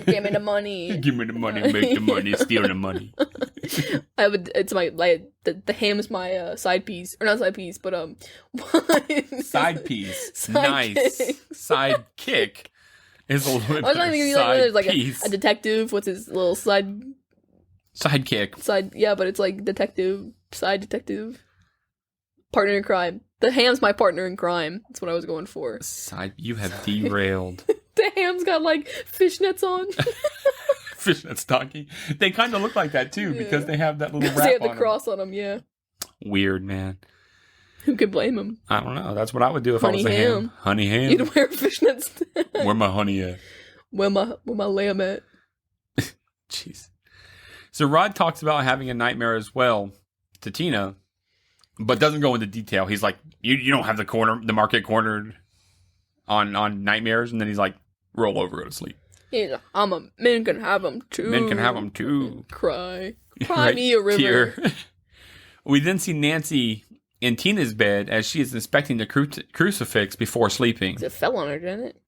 Give me the money. Give me the money. Make the money. Steal the money. It's my the ham is my side piece, or not side piece, but side piece. Side nice. kick. Side kick. Is a little bit I was trying to think of there's like a detective with his little sidekick. But it's like side detective, partner in crime. The ham's my partner in crime. That's what I was going for. You have derailed. The ham's got like fishnets on. Fishnet stocking. They kind of look like that too because they have that little wrap they have the on cross on them. Yeah. Weird, man. Who could blame him? I don't know. That's what I would do if I was a ham. Honey ham. You'd wear fishnets. Where my honey at? Where my lamb at? Jeez. So Rod talks about having a nightmare as well to Tina, but doesn't go into detail. He's like, you don't have the market cornered on nightmares, and then he's like, roll over, go to sleep. Yeah, men can have them too. Men can have them too. Cry Right? me a river. Tear. We then see Nancy in Tina's bed as she is inspecting the crucifix before sleeping. It fell on her, didn't it?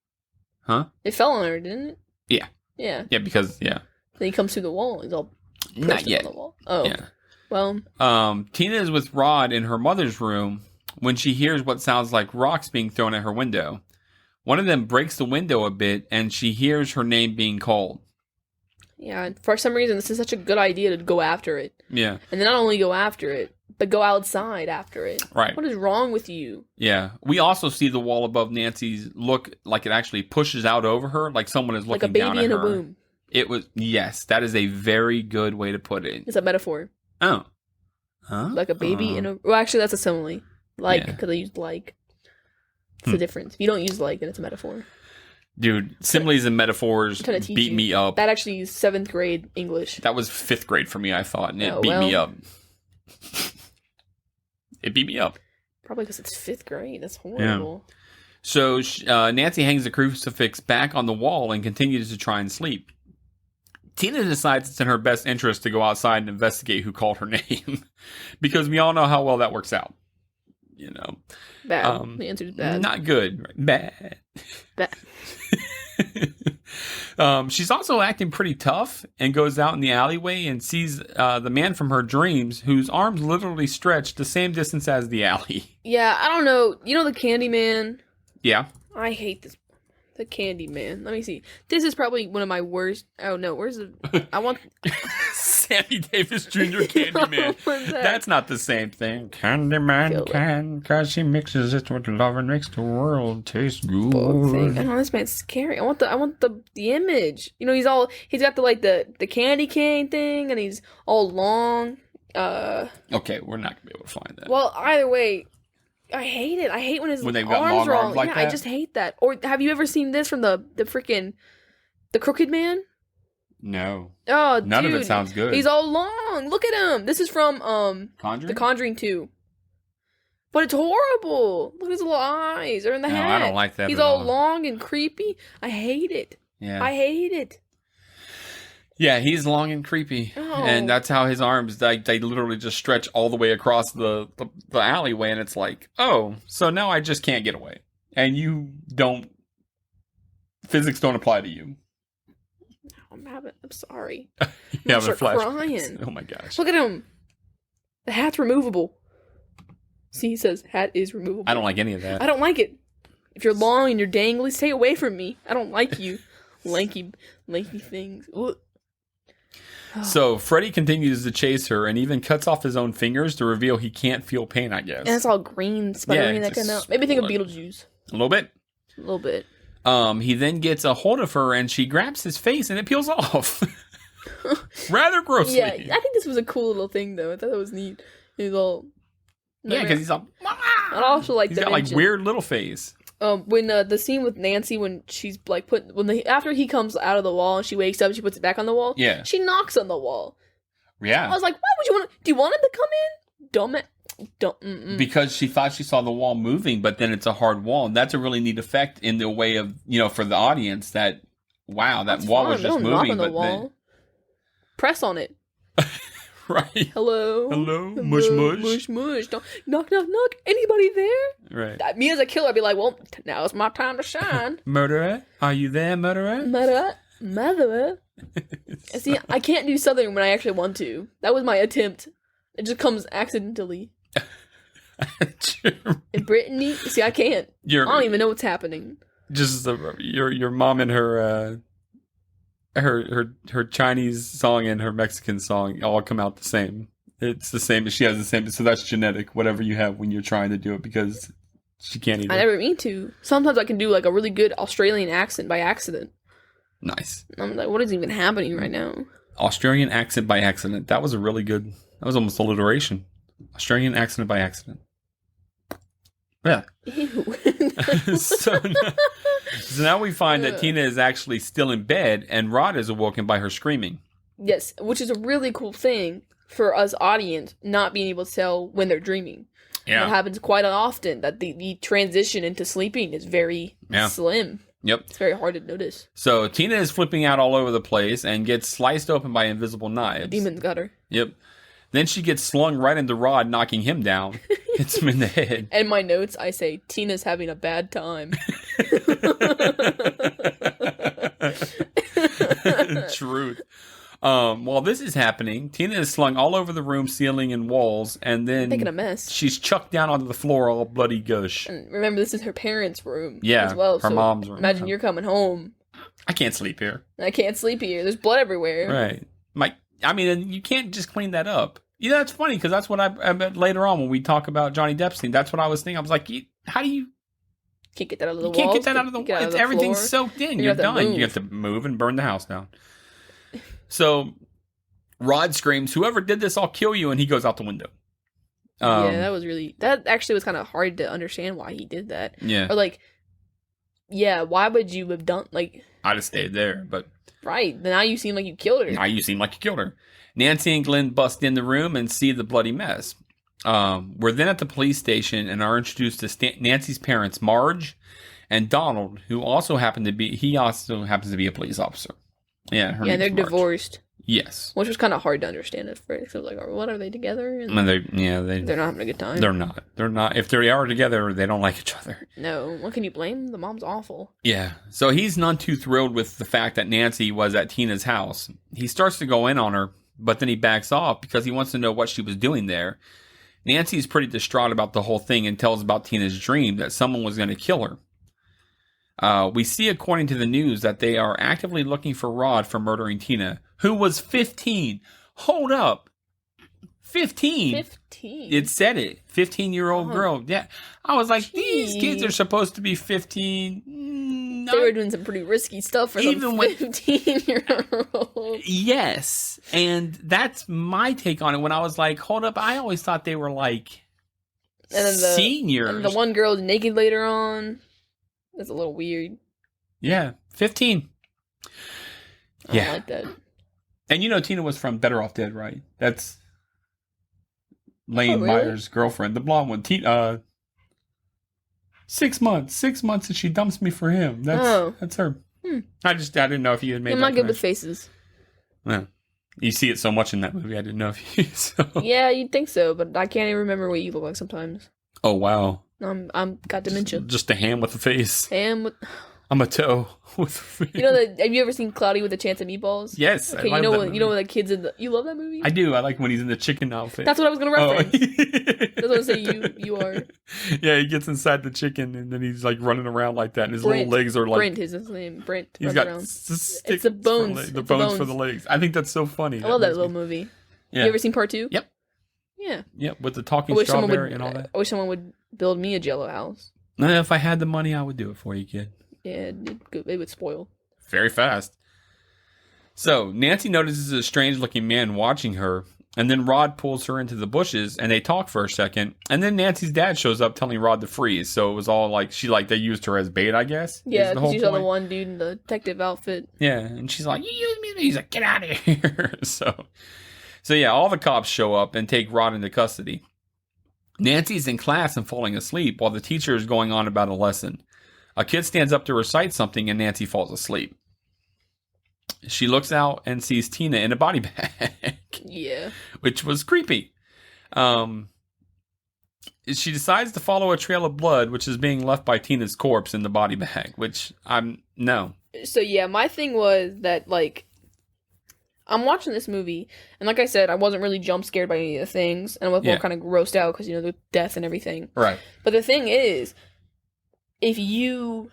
Huh? It fell on her, didn't it? Yeah. Yeah. Yeah, because, yeah. Then he comes through the wall. He's all not yet. On the wall. Oh. Yeah. Well. Tina is with Rod in her mother's room when she hears what sounds like rocks being thrown at her window. One of them breaks the window a bit, and she hears her name being called. Yeah, for some reason, this is such a good idea to go after it. Yeah. And then not only go after it, but go outside after it. Right. What is wrong with you? Yeah. We also see the wall above Nancy's look like it actually pushes out over her, like someone is looking down at her. Like a baby in a womb. It was, yes, that is a very good way to put it. It's a metaphor. Oh. Huh? Like a baby in a... Well, actually, that's a simile. Like, because I used like. It's the difference. If you don't use like, then it's a metaphor. Dude, similes and metaphors beat me up. That actually is 7th grade English. That was 5th grade for me, I thought, and it beat me up. It beat me up. Probably because it's 5th grade. That's horrible. Yeah. So Nancy hangs the crucifix back on the wall and continues to try and sleep. Tina decides it's in her best interest to go outside and investigate who called her name. Because we all know how well that works out. You know. Bad. The answer is bad. Not good. Bad. Bad. She's also acting pretty tough and goes out in the alleyway and sees the man from her dreams whose arms literally stretch the same distance as the alley. Yeah, I don't know. You know the Candyman? Yeah. I hate this. The Candyman. Let me see. This is probably one of my worst. Oh no, where's the? I want Sammy Davis Jr. Candyman. That's not the same thing. Candyman can, cause he mixes it with love and makes the world taste good. I know this man's scary. I want the image. You know, he's got the candy cane thing, and he's all long. Okay, we're not gonna be able to find that. Well, either way. I hate it. I hate when his they've got arms long are all... arms like yeah, that? I just hate that. Or have you ever seen this from the freaking... The Crooked Man? No. Oh, None dude. of it sounds good. He's all long. Look at him. This is from Conjuring? The Conjuring 2. But it's horrible. Look at his little eyes. They're in the hat. I don't like that He's at all all. long and creepy. I hate it. Yeah. I hate it. Yeah, he's long and creepy, Oh. and that's how his arms, they literally just stretch all the way across the alleyway, and it's like, oh, so now I just can't get away. And physics don't apply to you. I'm sorry. You I'm have a crying. Oh my gosh. Look at him. The hat's removable. See, he says hat is removable. I don't like any of that. I don't like it. If you're long and you're dangly, stay away from me. I don't like you. lanky things. Ugh. So Freddy continues to chase her and even cuts off his own fingers to reveal he can't feel pain, I guess. And it's all green, sputtering Yeah, that come out. Maybe think of Beetlejuice. A little bit. A little bit. He then gets a hold of her and she grabs his face and it peels off. Rather grossly. Yeah, I think this was a cool little thing, though. I thought it was neat. He's all... Yeah, because he's all... I'd also like he's got like weird little face. When the scene with Nancy, when she's like after he comes out of the wall and she wakes up and she puts it back on the wall, yeah, she knocks on the wall. Yeah, I was like, why would you want? Do you want him to come in? Don't. Because she thought she saw the wall moving, but then it's a hard wall, and that's a really neat effect in the way of for the audience that wow, that wall was just moving. Knock on the wall. Press on it. Right. Hello. Mush. Don't knock. Anybody there? Right. Me as a killer, I'd be like, well, now's my time to shine. Murderer, are you there, murderer? Murderer. See, I can't do Southern when I actually want to. That was my attempt. It just comes accidentally. In Brittany, see, I can't. I don't even know what's happening. Just your mom and her Chinese song and her Mexican song all come out the same. It's the same. She has the same. So that's genetic. Whatever you have when you're trying to do it, because she can't even. I never mean to. Sometimes I can do like a really good Australian accent by accident. Nice. I'm like, what is even happening right now? Australian accent by accident. That was a really good. That was almost alliteration. Australian accent by accident. Yeah. Ew. So now we find that Tina is actually still in bed and Rod is awoken by her screaming. Yes, which is a really cool thing for us audience, not being able to tell when they're dreaming. Yeah. It happens quite often that the transition into sleeping is very slim. Yep. It's very hard to notice. So Tina is flipping out all over the place and gets sliced open by invisible knives. The demon's got her. Yep. Then she gets slung right into Rod, knocking him down. Hits him in the head. And my notes, I say, Tina's having a bad time. Truth. While this is happening, Tina is slung all over the room, ceiling, and walls, and then making a mess. She's chucked down onto the floor, all bloody gush. And remember, this is her parents' room, as well. Her mom's room. Imagine you're coming home. I can't sleep here. I can't sleep here. There's blood everywhere. Right. And you can't just clean that up. Yeah, that's funny because that's what I bet later on when we talk about Johnny Depp's thing. That's what I was thinking. I was like, how do you Can't get that out of the you can't walls. get that out of the wall? Everything's soaked in. You're done. You have to move and burn the house down. So Rod screams, "Whoever did this, I'll kill you!" And he goes out the window. That actually was kind of hard to understand why he did that. Yeah. Or like, yeah, why would you have done like? I'd have stayed there, but right now you seem like you killed her. Now you seem like you killed her. Nancy and Glenn bust in the room and see the bloody mess. We're then at the police station and are introduced to Nancy's parents, Marge and Donald, who also happens to be a police officer. Yeah, they're divorced. Yes, which was kind of hard to understand at first. I was like, "What are they together?" And they're not having a good time. They're not. If they are together, they don't like each other. No, what can you blame? The mom's awful. Yeah, so he's none too thrilled with the fact that Nancy was at Tina's house. He starts to go in on her, but then he backs off because he wants to know what she was doing there. Nancy's pretty distraught about the whole thing and tells about Tina's dream that someone was going to kill her. We see, according to the news, that they are actively looking for Rod for murdering Tina, who was 15. Hold up. 15? 15? It said it. 15-year-old girl. Yeah. I was like, these kids are supposed to be 15. They were doing some pretty risky stuff for even 15-year-old. Yes. And that's my take on it when I was like, hold up. I always thought they were like seniors. And the one girl's naked later on. That's a little weird. Yeah, 15. I don't like that. And Tina was from Better Off Dead, right? That's Lane Meyer's girlfriend, the blonde one. 6 months. 6 months and she dumps me for him. That's her. I didn't know if you had made that. I'm not good with faces. Yeah. You see it so much in that movie. I didn't know if you Yeah, you'd think so, but I can't even remember what you look like sometimes. Oh, wow. I'm got dementia. Just a ham with a face. Ham with... I'm a toe with a face. Have you ever seen Cloudy with a Chance of Meatballs? Yes. Okay, you know when the kids in the... You love that movie? I do. I like when he's in the chicken outfit. That's what I was going to reference. That's what I was saying you are. Yeah, he gets inside the chicken and then he's like running around like that and his little legs are like... Brent is his name. Brent. He's got it's the bones. The bones for the legs. I think that's so funny. I love that little movie. Yeah. You ever seen part 2? Yep. Yeah. Yep, with the talking strawberry and all that. I wish someone would build me a Jello house. If I had the money, I would do it for you, kid. Yeah, it would spoil. Very fast. So, Nancy notices a strange-looking man watching her, and then Rod pulls her into the bushes, and they talk for a second, and then Nancy's dad shows up telling Rod to freeze, so it was all like, they used her as bait, I guess? Yeah, because you saw the one dude in the detective outfit. Yeah, and she's like, you used me, he's like, get out of here! So yeah, all the cops show up and take Rod into custody. Nancy's in class and falling asleep while the teacher is going on about a lesson. A kid stands up to recite something and Nancy falls asleep. She looks out and sees Tina in a body bag. Yeah. Which was creepy. She decides to follow a trail of blood, which is being left by Tina's corpse in the body bag, which no. So yeah, my thing was that, like, I'm watching this movie, and like I said, I wasn't really jump scared by any of the things, and I was more kind of grossed out because, the death and everything. Right. But the thing is, if you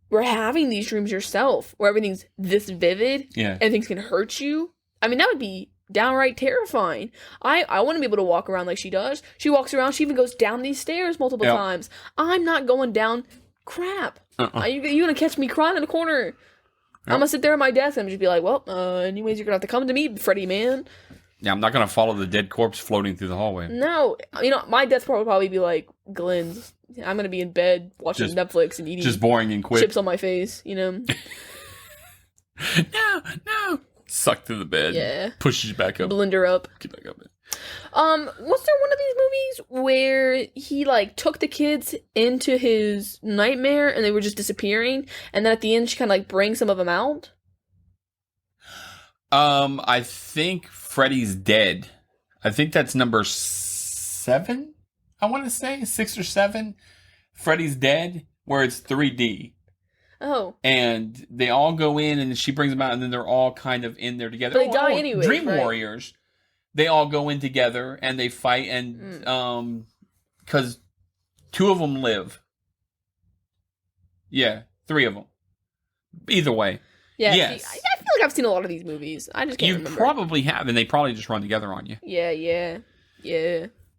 were having these dreams yourself, where everything's this vivid, and things can hurt you, I mean, that would be downright terrifying. I want to be able to walk around like she does. She walks around, she even goes down these stairs multiple times. I'm not going down crap. You're going to catch me crying in a corner. I'm going to sit there at my desk and just be like, well, anyways, you're going to have to come to me, Freddy, man. Yeah, I'm not going to follow the dead corpse floating through the hallway. No. My death part would probably be like Glenn's. I'm going to be in bed watching Netflix and eating just boring and quick. Chips on my face, No. Suck through the bed. Yeah. Pushes you back up. Blender up. Get back up. Was there one of these movies where he, like, took the kids into his nightmare and they were just disappearing, and then at the end she kind of, like, brings some of them out? I think Freddy's Dead. I think that's number 7, I want to say. 6 or 7. Freddy's Dead, where it's 3D. Oh. And they all go in and she brings them out and then they're all kind of in there together. But they die anyway. Dream Warriors. They all go in together and they fight and because 2 of them live. Yeah, 3 of them. Either way. Yeah, yes. See, I feel like I've seen a lot of these movies. I just can't remember. You probably have, and they probably just run together on you. Yeah.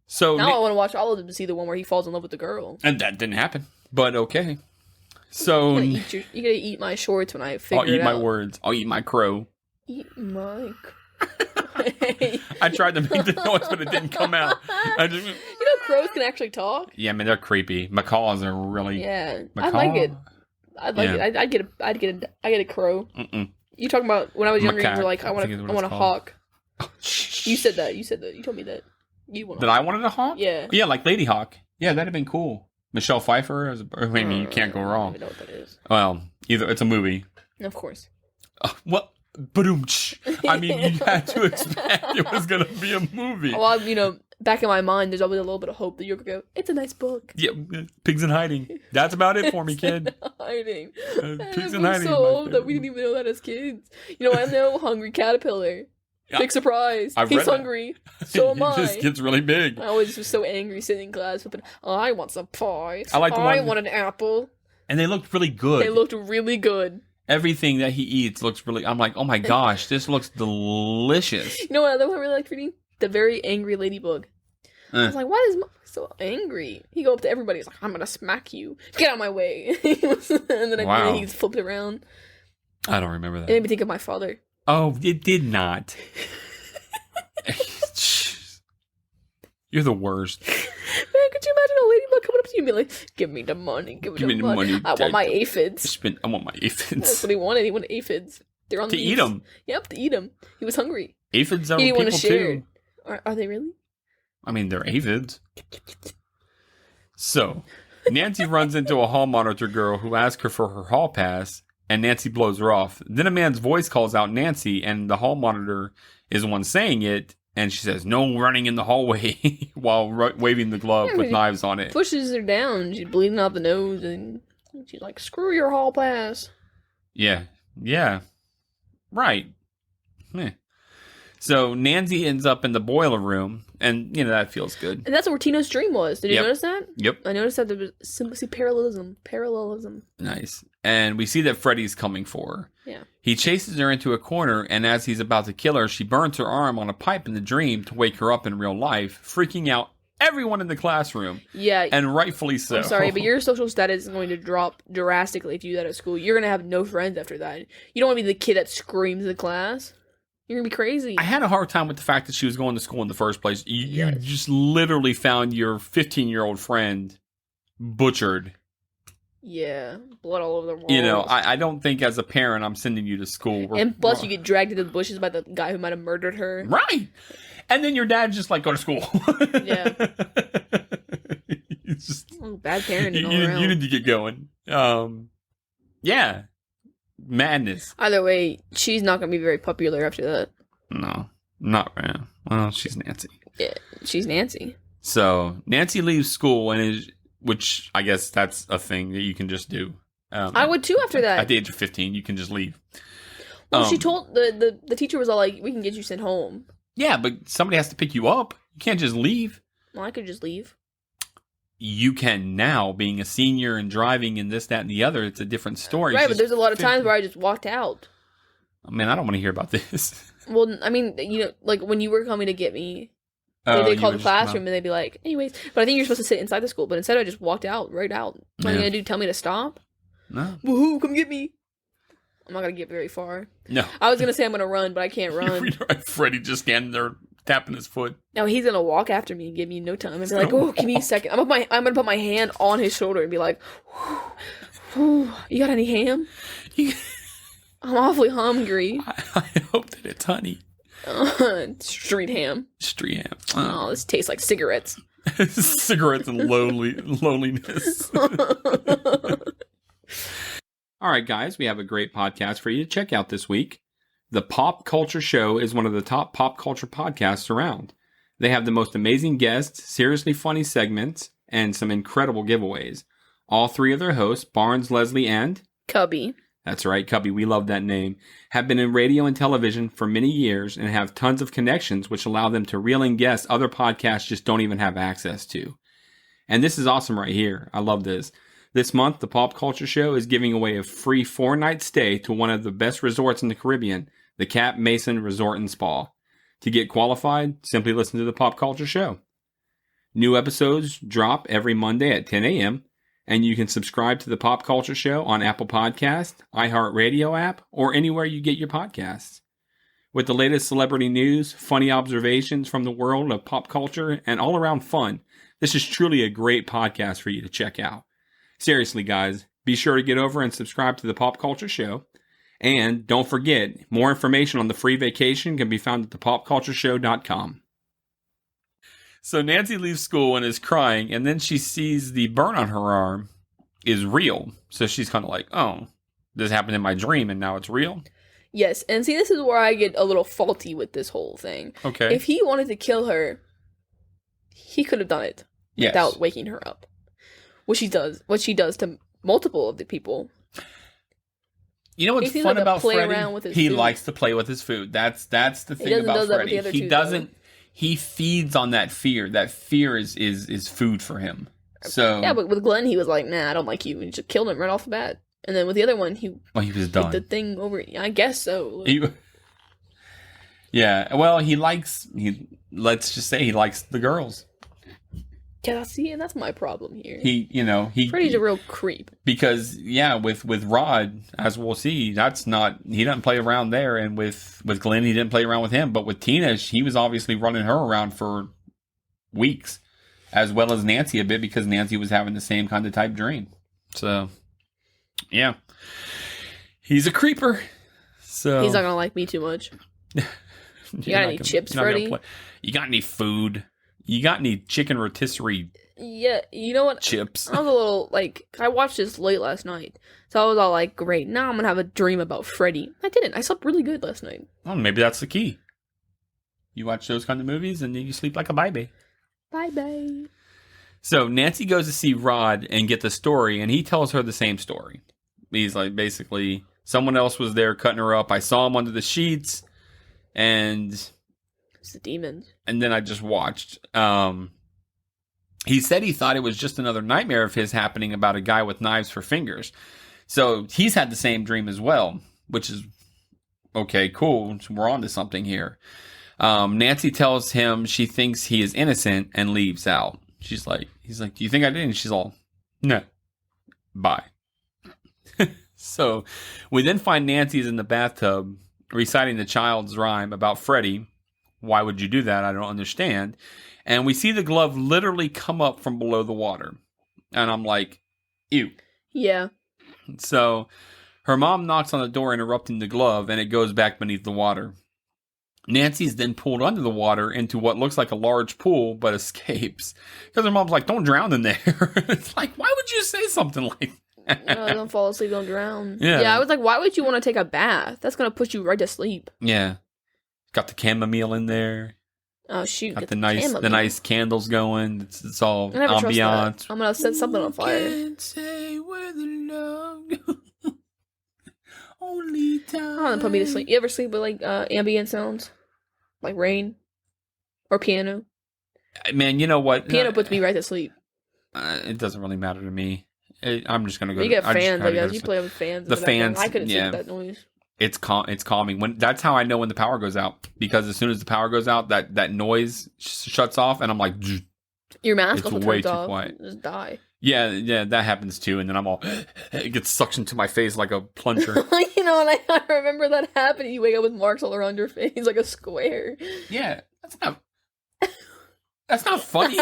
So now I want to watch all of them to see the one where he falls in love with the girl. And that didn't happen, but okay. So you gotta eat my shorts when I figure it out. I'll eat my words. I'll eat my crow. Eat my. I tried to make the noise, but it didn't come out. You know, crows can actually talk. Yeah, I mean they're creepy. Macaws are really. Yeah, Macaw? I like it. I'd like it. I'd get a crow. You talking about when I was younger? You were like, I want a hawk. You said that. You told me that. I wanted a hawk? Yeah. Yeah, like Lady Hawk. Yeah, that'd have been cool. Michelle Pfeiffer. I mean, you can't go wrong. I don't know what that is. Well, either it's a movie. Of course. Well, ba-doom-tsh. I mean, you had to expect it was going to be a movie. Well, you know, back in my mind, there's always a little bit of hope that you're going to go, it's a nice book. Yeah, Pigs in Hiding. That's about it for me, kid. Hiding. Pigs in Hiding. So old that we didn't even know that as kids. You know, I know Hungry Caterpillar. Big surprise. He's hungry. So am I. He just gets really big. I always was so angry sitting in class flipping, I want some pie. I want an apple. And they looked really good. They looked really good. Everything that he eats looks really... I'm like, oh my gosh, this looks delicious. You know what other one I really liked reading? The Very Angry Ladybug. I was like, why is Mom so angry? He go up to everybody. He's like, I'm going to smack you. Get out of my way. And then he flipped around. I don't remember that. It made me think of my father. Oh, it did not. You're the worst. Man, could you imagine a ladybug coming up to you and be like, give me the money, give me the money. I want my aphids. I want my aphids. That's what he wanted. He wanted aphids. They're on to eat them. Yep, to eat them. He was hungry. Aphids are people too. Are they really? I mean, they're aphids. So, Nancy runs into a hall monitor girl who asks her for her hall pass, and Nancy blows her off. Then a man's voice calls out Nancy, and the hall monitor is the one saying it, and she says, no running in the hallway, while waving the glove with knives on it. Pushes her down. She's bleeding out the nose, and she's like, screw your hall pass. Yeah. Right. Meh. So Nancy ends up in the boiler room, and, you know, that feels good. And that's where Tino's dream was. Did you notice that? Yep. I noticed that there was some parallelism. Nice. And we see that Freddy's coming for her. Yeah. He chases her into a corner, and as he's about to kill her, she burns her arm on a pipe in the dream to wake her up in real life, freaking out everyone in the classroom. Yeah. And rightfully so. I'm sorry, but your social status is going to drop drastically if you do that at school. You're going to have no friends after that. You don't want to be the kid that screams in class. You're going to be crazy. I had a hard time with the fact that she was going to school in the first place. You just literally found your 15-year-old friend butchered. Yeah. Blood all over the walls. You know, I don't think as a parent I'm sending you to school. And plus you get dragged into the bushes by the guy who might have murdered her. Right. And then your dad just like, go to school. Yeah. Just, bad parenting all around. You need to get going. Yeah. Madness. Either way, she's not going to be very popular after that. No, not right now. Well, she's Nancy. Yeah, she's Nancy. So Nancy leaves school, which I guess that's a thing that you can just do. I would too after that. At the age of 15, you can just leave. Well, she told the teacher was all like, "We can get you sent home." Yeah, but somebody has to pick you up. You can't just leave. Well, I could just leave. You can now, being a senior and driving and this, that, and the other. It's a different story. Right, but there's a lot of times where I just walked out. Man, I don't want to hear about this. Well, I mean, you know, like when you were coming to get me, they called the classroom and they'd be like, anyways. But I think you're supposed to sit inside the school. But instead, I just walked out, right out. What are you going to do? Tell me to stop? No. Woohoo, come get me. I'm not going to get very far. No. I was going to say I'm going to run, but I can't run. Freddy just standing there tapping his foot. No, he's going to walk after me and give me no time. And be like, oh, give me a second. I'm going to put my hand on his shoulder and be like, you got any ham? I'm awfully hungry. I hope that it's honey. Street ham. Street ham. Oh, this tastes like cigarettes. Cigarettes and loneliness. All right, guys, we have a great podcast for you to check out this week. The Pop Culture Show is one of the top pop culture podcasts around. They have the most amazing guests, seriously funny segments, and some incredible giveaways. All three of their hosts, Barnes, Leslie, and Cubby. That's right, Cubby, we love that name, have been in radio and television for many years and have tons of connections which allow them to reel in guests other podcasts just don't even have access to. And this is awesome right here. I love this. This month, the Pop Culture Show is giving away a free 4-night stay to one of the best resorts in the Caribbean, the Cap Mason Resort and Spa. To get qualified, simply listen to the Pop Culture Show. New episodes drop every Monday at 10 a.m., and you can subscribe to the Pop Culture Show on Apple Podcasts, iHeartRadio app, or anywhere you get your podcasts. With the latest celebrity news, funny observations from the world of pop culture, and all-around fun, this is truly a great podcast for you to check out. Seriously, guys, be sure to get over and subscribe to the Pop Culture Show. And don't forget, more information on the free vacation can be found at thepopcultureshow.com. So Nancy leaves school and is crying, and then she sees the burn on her arm is real. So she's kind of like, oh, this happened in my dream and now it's real? Yes, and see, this is where I get a little faulty with this whole thing. Okay. If he wanted to kill her, he could have done it without waking her up. What she does to multiple of the people. You know what's fun about Freddy? He food. Likes to play with his food. That's the thing about Freddy. He doesn't. Though. He feeds on that fear. That fear is food for him. So yeah, but with Glenn, he was like, "Nah, I don't like you," and he just killed him right off the bat. And then with the other one, he was done. The thing over. I guess so. Yeah. Well, let's just say he likes the girls. Yeah, see, and that's my problem here. Freddy's a real creep. Because with Rod, as we'll see, he doesn't play around there, and with Glenn, he didn't play around with him. But with Tina, he was obviously running her around for weeks, as well as Nancy a bit, because Nancy was having the same kind of type dream. So, yeah, he's a creeper. So he's not gonna like me too much. You got any chips, Freddy? You got any food? You got any chicken rotisserie? Yeah, you know what? Chips. I was a little, I watched this late last night. So I was all like, great, now I'm going to have a dream about Freddy. I didn't. I slept really good last night. Well, maybe that's the key. You watch those kind of movies and then you sleep like a baby. Bye-bye. So Nancy goes to see Rod and get the story, and he tells her the same story. He's like, basically, someone else was there cutting her up. I saw him under the sheets, and... It's the demons. And then I just watched. He said he thought it was just another nightmare of his happening about a guy with knives for fingers. So he's had the same dream as well, which is, okay, cool. We're on to something here. Nancy tells him she thinks he is innocent and leaves out. He's like, do you think I did? And she's all, no. Bye. So we then find Nancy's in the bathtub reciting the child's rhyme about Freddy. Why would you do that? I don't understand. And we see the glove literally come up from below the water. And I'm like, ew. Yeah. So her mom knocks on the door, interrupting the glove, and it goes back beneath the water. Nancy's then pulled under the water into what looks like a large pool, but escapes. Because her mom's like, don't drown in there. It's like, why would you say something like that? Don't fall asleep, don't drown. Yeah, I was like, why would you want to take a bath? That's going to put you right to sleep. Yeah. Got the chamomile in there. Oh shoot! Got the nice candles going. It's all ambiance. I'm gonna set something on fire. Can't say where the love goes. Only time. Oh, and put me to sleep. You ever sleep with ambient sounds, like rain, or piano? Man, you know what? Piano puts me right to sleep. It doesn't really matter to me. I'm just gonna go. You get fans, I guess. You play with fans. The fans. I couldn't sleep with that noise. It's calming. That's how I know when the power goes out, because as soon as the power goes out, that noise shuts off, and I'm like, your mask also way turns too off. quiet. Just die. Yeah, that happens too, and then I'm all, it gets suctioned to my face like a plunger. And I remember that happening. You wake up with marks all around your face, like a square. Yeah, that's not funny.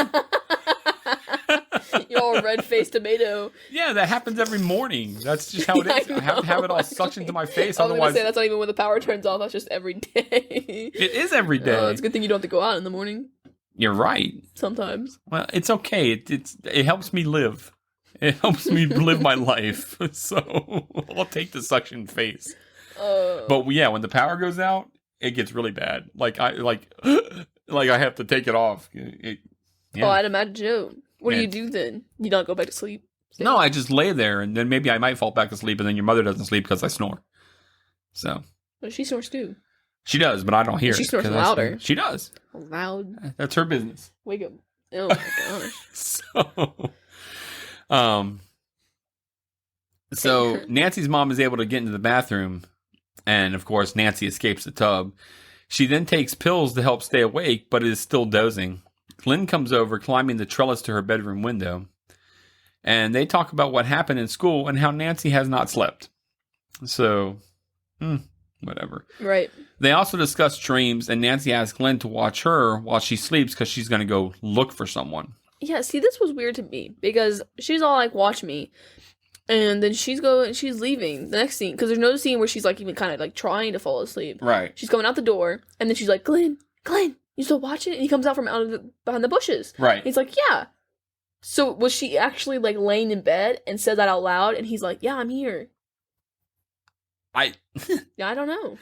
You're all red-faced tomato. Yeah, that happens every morning. That's just how it is. I have to have it all sucked into my face. Otherwise, I was going to say, that's not even when the power turns off. That's just every day. It is every day. It's a good thing you don't have to go out in the morning. You're right. Sometimes. Well, it's okay. It helps me live. It helps me live my life. So I'll take the suction face. But yeah, when the power goes out, it gets really bad. Like I have to take it off. Yeah. Oh, I'd imagine too. What do you do then? You don't go back to sleep? No, I just lay there, and then maybe I might fall back to sleep, and then your mother doesn't sleep because I snore. So. But she snores too. She does, but I don't hear it. She snores louder. She does. Loud. That's her business. Wake up. Oh my gosh. So, So Nancy's mom is able to get into the bathroom, and of course Nancy escapes the tub. She then takes pills to help stay awake, but is still dozing. Glenn comes over, climbing the trellis to her bedroom window, and they talk about what happened in school and how Nancy has not slept. So, whatever. Right. They also discuss dreams, and Nancy asks Glenn to watch her while she sleeps because she's going to go look for someone. Yeah, see, this was weird to me because she's all like, watch me. And then she's leaving the next scene because there's no scene where she's like even kind of like trying to fall asleep. Right. She's coming out the door, and then she's like, Glenn, you still watching? And he comes out from behind the bushes. Right. He's like, yeah. So was she actually like laying in bed and said that out loud? And he's like, yeah, I'm here. Yeah, I don't know.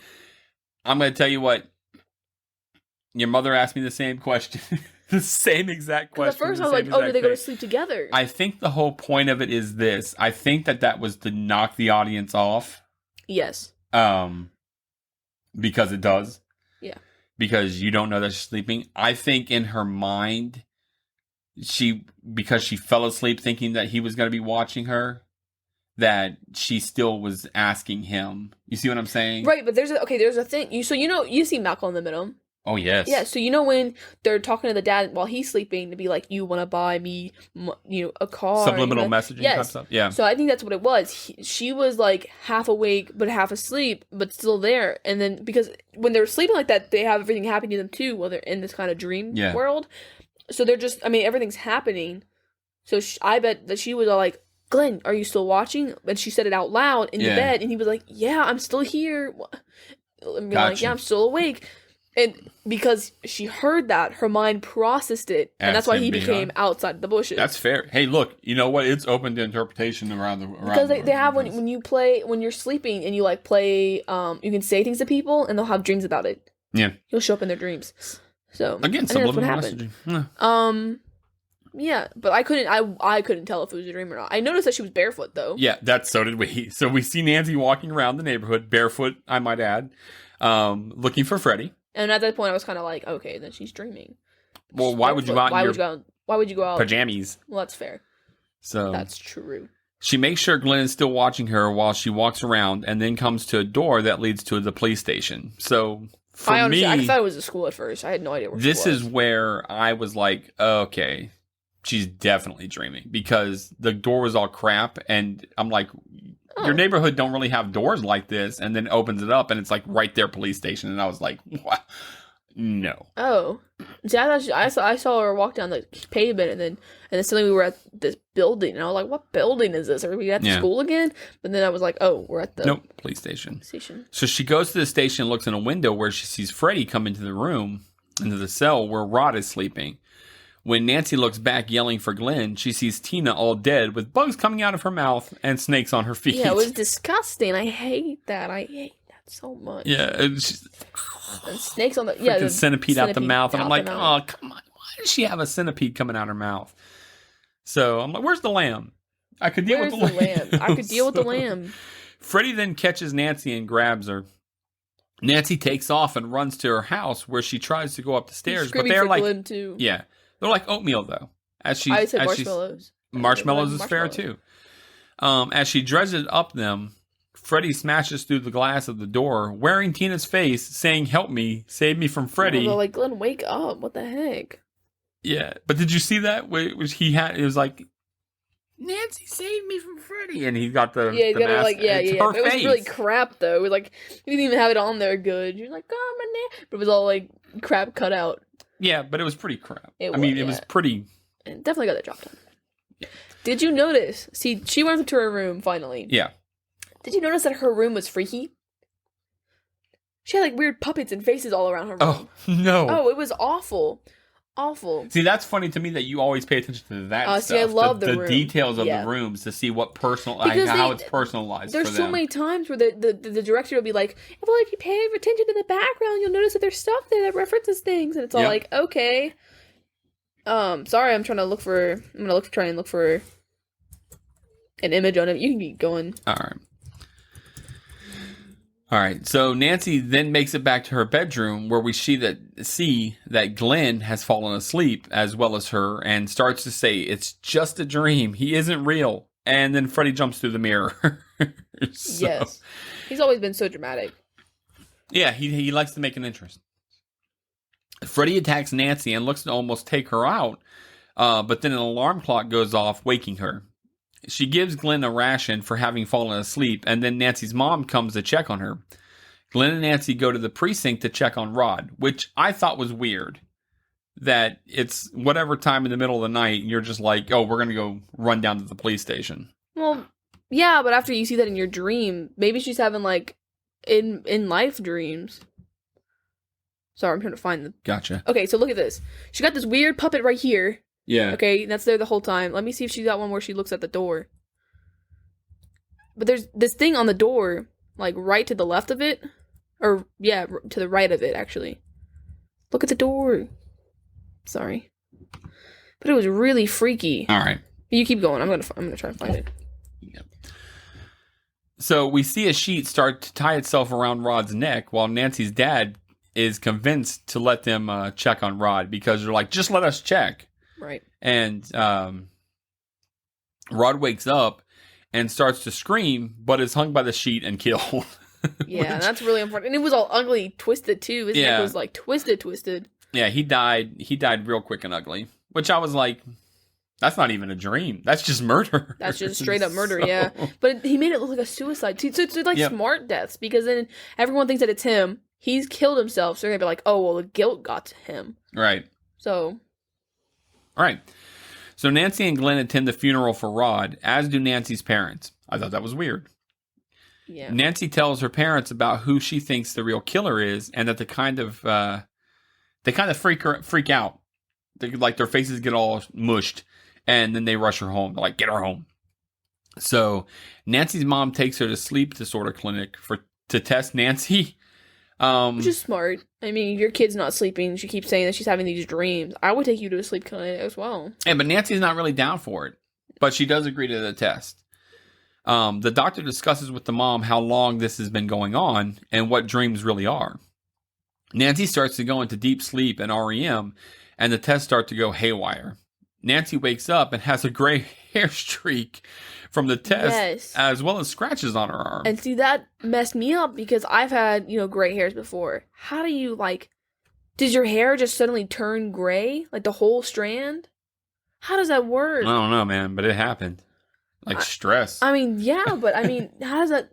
I'm going to tell you what. Your mother asked me the same question. The same exact question. At first I was like, oh, did they go to sleep together? I think the whole point of it is this. I think that was to knock the audience off. Yes. Because it does. Yeah. Because you don't know that she's sleeping. I think in her mind, because she fell asleep thinking that he was going to be watching her, that she still was asking him. You see what I'm saying? Right, but there's a thing. You see Malcolm in the Middle. Oh, yes. Yeah, so when they're talking to the dad while he's sleeping to be like, you want to buy me, a car. Subliminal messaging type stuff. Yeah. So I think that's what it was. She was like half awake but half asleep, but still there. And then because when they're sleeping like that, they have everything happening to them too while they're in this kind of dream world. So they're just, everything's happening. So I bet that she was all like, Glenn, are you still watching? And she said it out loud in the bed, and he was like, yeah, I'm still here. And gotcha. like, yeah, I'm still awake. And because she heard that, her mind processed it, and that's why he became outside the bushes. That's fair. Hey, look, you know what? It's open to interpretation around the because they have when you're sleeping and you like play, you can say things to people and they'll have dreams about it. Yeah, you'll show up in their dreams. So again, subliminal messaging. Yeah, but I couldn't tell if it was a dream or not. I noticed that she was barefoot though. Yeah, so did we. So we see Nancy walking around the neighborhood barefoot, I might add, looking for Freddy. And at that point, I was kind of like, okay, then she's dreaming. Well, why would you go out why would you go out? Pajamas. Well, that's fair. So that's true. She makes sure Glenn is still watching her while she walks around and then comes to a door that leads to the police station. So for me, I thought it was a school at first. I had no idea where this is where I was like, okay, she's definitely dreaming because the door was all crap. And I'm like, your neighborhood don't really have doors like this, and then opens it up, and it's like right there, police station. And I was like, what? No. Oh, see, I saw her walk down the pavement, and then suddenly we were at this building, and I was like, what building is this? Are we at the school again? But then I was like, oh, we're at the police station. So she goes to the station and looks in a window where she sees Freddy come into the cell where Rod is sleeping. When Nancy looks back yelling for Glenn, she sees Tina all dead with bugs coming out of her mouth and snakes on her feet. Yeah, it was disgusting. I hate that. So much. Yeah. And snakes on the... the centipede out the mouth. And I'm like, oh, come on. Why does she have a centipede coming out her mouth? So I'm like, where's the lamb? I could deal with the lamb. I could deal with the lamb. Freddy then catches Nancy and grabs her. Nancy takes off and runs to her house where she tries to go up the stairs. But they're like... Glenn too. Yeah. They're like oatmeal, though. I said marshmallows. Marshmallows is fair, too. As she dredges up them, Freddy smashes through the glass of the door, wearing Tina's face, saying, help me, save me from Freddy. They're like, Glenn, wake up. What the heck? Yeah. But did you see that? It was like, Nancy, save me from Freddy. And he got the mask. Like, it was really crap, though. It was like, you didn't even have it on there good. You're like, oh, my But it was all like crap cut out. Yeah, but it was pretty crap. It was pretty... It definitely got the job done. Yeah. Did you notice... See, she went up to her room, finally. Yeah. Did you notice that her room was freaky? She had, like, weird puppets and faces all around her room. Oh, no. Oh, it was awful. Awful. See, that's funny to me that you always pay attention to that stuff. See, I love the room. Details of the rooms to see what how it's personalized for them. There's so many times where the director will be like, well, if you pay attention to the background, you'll notice that there's stuff there that references things. And it's all like, okay. Sorry, I'm trying to look for... I'm going to try and look for an image on it. You can keep going. All right, so Nancy then makes it back to her bedroom where we see that Glenn has fallen asleep as well as her and starts to say, it's just a dream. He isn't real. and then Freddy jumps through the mirror. So, Yes. He's always been so dramatic. Yeah, he likes to make an interest. Freddy attacks Nancy and looks to almost take her out, but then an alarm clock goes off, waking her. She gives Glenn a ration for having fallen asleep, and then Nancy's mom comes to check on her. Glenn and Nancy go to the precinct to check on Rod, which I thought was weird. That it's whatever time in the middle of the night, and you're just like, oh, we're going to go run down to the police station. Well, yeah, but after you see that in your dream, maybe she's having, like, in life dreams. Sorry, I'm trying to find them. Gotcha. Okay, so look at this. She got this weird puppet right here. Yeah. Okay, that's there the whole time. Let me see if she's got one where she looks at the door. But there's this thing on the door, like, right to the left of it. Or, yeah, to the right of it, actually. Look at the door. Sorry. But it was really freaky. All right. You keep going. I'm gonna try and find it. Yep. So we see a sheet start to tie itself around Rod's neck while Nancy's dad is convinced to let them check on Rod because they're like, just let us check. Right. And Rod wakes up and starts to scream, but is hung by the sheet and killed. Yeah, that's really important. And it was all ugly, twisted too. His neck was like twisted. Yeah, he died. He died real quick and ugly, which I was like, that's not even a dream. That's just murder. That's just straight up murder, yeah. But he made it look like a suicide. So it's like smart deaths because then everyone thinks that it's him. He's killed himself, so they're gonna be like, oh, well, the guilt got to him. Right. So. Right. So Nancy and Glenn attend the funeral for Rod, as do Nancy's parents. I thought that was weird. Yeah. Nancy tells her parents about who she thinks the real killer is, and that they kind of freak out. Like their faces get all mushed, and then they rush her home. They're like, get her home. So Nancy's mom takes her to sleep disorder clinic to test Nancy. Which is smart. I mean, your kid's not sleeping. She keeps saying that she's having these dreams. I would take you to a sleep clinic as well. Yeah, but Nancy's not really down for it. But she does agree to the test. The doctor discusses with the mom how long this has been going on and what dreams really are. Nancy starts to go into deep sleep and REM, and the tests start to go haywire. Nancy wakes up and has a gray hair streak from the test, as well as scratches on her arm. And see, that messed me up because I've had, gray hairs before. How do you, does your hair just suddenly turn gray? Like the whole strand? How does that work? I don't know, man, but it happened. Stress. I mean, yeah, but how does that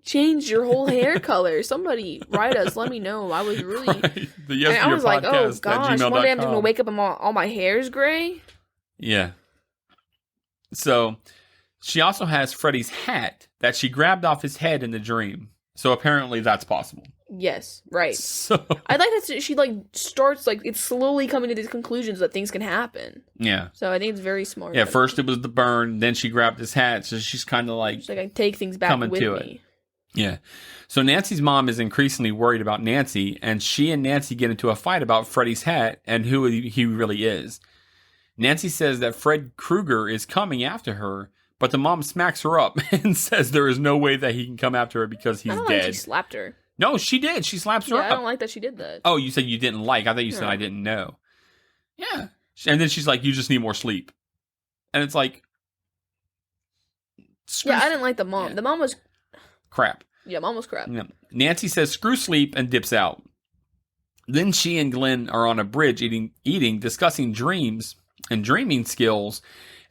change your whole hair color? Somebody write us, let me know. I was really... Right. I was like, oh gosh, one day I'm just going to wake up and all my hair's gray? Yeah. So, she also has Freddy's hat that she grabbed off his head in the dream. So apparently that's possible. Yes, right. So I like that she starts it's slowly coming to these conclusions that things can happen. Yeah. So I think it's very smart. Yeah, first it was the burn, then she grabbed his hat, so she's kind of like... She's like, I take things back with me. It. Yeah. So Nancy's mom is increasingly worried about Nancy, and she and Nancy get into a fight about Freddy's hat and who he really is. Nancy says that Fred Krueger is coming after her, but the mom smacks her up and says there is no way that he can come after her because he's dead. Like she slapped her. No, she did. She slaps her up. I don't like that she did that. Oh, you said you didn't like. I thought you said I didn't know. Yeah. And then she's like, you just need more sleep. And it's like... Yeah, I didn't like the mom. Yeah. The mom was... crap. Yeah, mom was crap. Yeah. Nancy says, screw sleep, and dips out. Then she and Glenn are on a bridge eating, discussing dreams and dreaming skills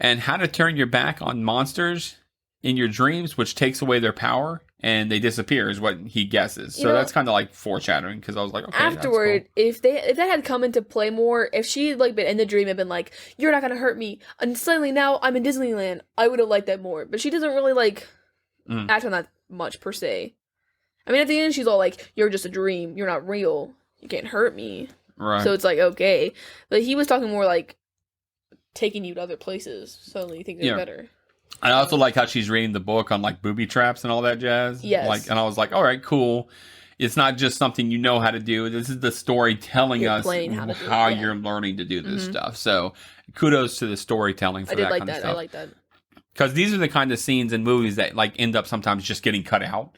and how to turn your back on monsters in your dreams, which takes away their power, and they disappear, is what he guesses. So that's kind of like foreshadowing, because I was like, okay, afterward, that's cool. if that had come into play more, if she had been in the dream and been like, you're not gonna hurt me, and suddenly now I'm in Disneyland, I would have liked that more. But she doesn't really act on that much per se. I mean, at the end, she's all like, you're just a dream, you're not real, you can't hurt me. Right. So it's like, okay. But he was talking more like taking you to other places, suddenly things are better. I also like how she's reading the book on booby traps and all that jazz. Yes. And I was like, all right, cool. It's not just something you know how to do. This is the story telling us how you're learning to do this stuff. So kudos to the storytelling for that kind of stuff. I like that. Because these are the kind of scenes in movies that end up sometimes just getting cut out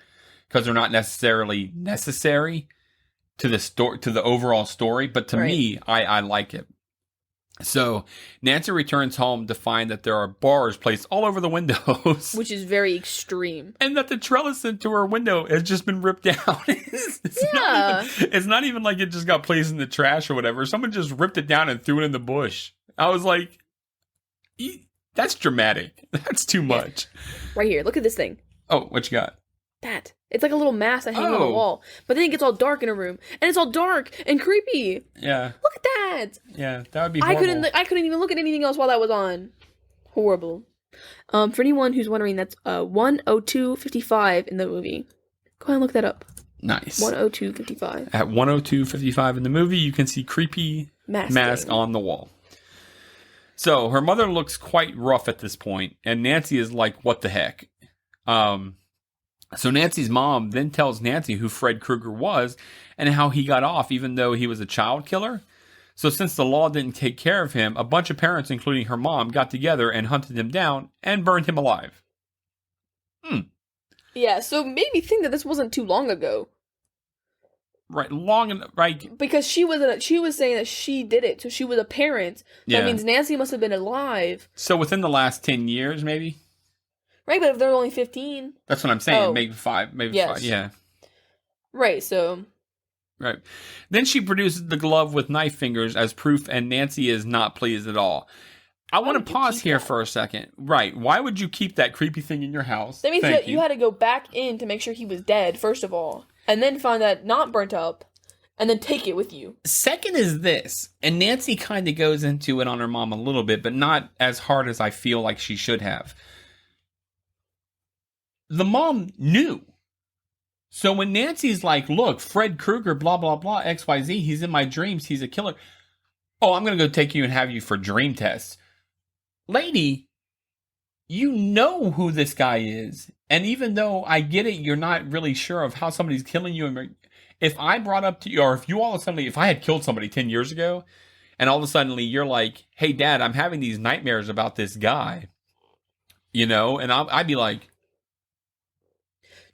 because they're not necessarily necessary to the story, to the overall story. But to me, I like it. So Nancy returns home to find that there are bars placed all over the windows. Which is very extreme. And that the trellis into her window has just been ripped down. It's not even like it just got placed in the trash or whatever. Someone just ripped it down and threw it in the bush. I was like, that's dramatic. That's too much. Right here. Look at this thing. Oh, what you got? That. It's like a little mask that hangs on the wall. But then it gets all dark in a room. And it's all dark and creepy. Yeah. Look at that. Yeah, that would be horrible. I couldn't even look at anything else while that was on. Horrible. For anyone who's wondering, that's 102:55 in the movie. Go ahead and look that up. Nice. 102:55. At 102:55 in the movie, you can see creepy mask on the wall. So her mother looks quite rough at this point, and Nancy is like, what the heck? So Nancy's mom then tells Nancy who Fred Krueger was and how he got off even though he was a child killer. So since the law didn't take care of him, a bunch of parents, including her mom, got together and hunted him down and burned him alive. Yeah, so made me think that this wasn't too long ago. Right, right. Because she was saying that she did it, so she was a parent. Yeah. That means Nancy must have been alive. So within the last 10 years, maybe? Right, but if they're only 15. That's what I'm saying. Oh. Maybe 5. Maybe Yes. 5. Yeah. Right, so. Right. Then she produces the glove with knife fingers as proof, and Nancy is not pleased at all. I want to pause here for a second. Right. Why would you keep that creepy thing in your house? That means that you had to go back in to make sure he was dead, first of all. And then find that not burnt up. And then take it with you. Second is this. And Nancy kind of goes into it on her mom a little bit, but not as hard as I feel like she should have. The mom knew. So when Nancy's like, look, Fred Krueger, blah, blah, blah, XYZ, he's in my dreams, he's a killer. Oh, I'm going to go take you and have you for dream tests. Lady, you know who this guy is. And even though I get it, you're not really sure of how somebody's killing you. If I brought up to you, or if you all of a sudden, if I had killed somebody 10 years ago, and all of a sudden you're like, hey, Dad, I'm having these nightmares about this guy. You know, and I'd be like,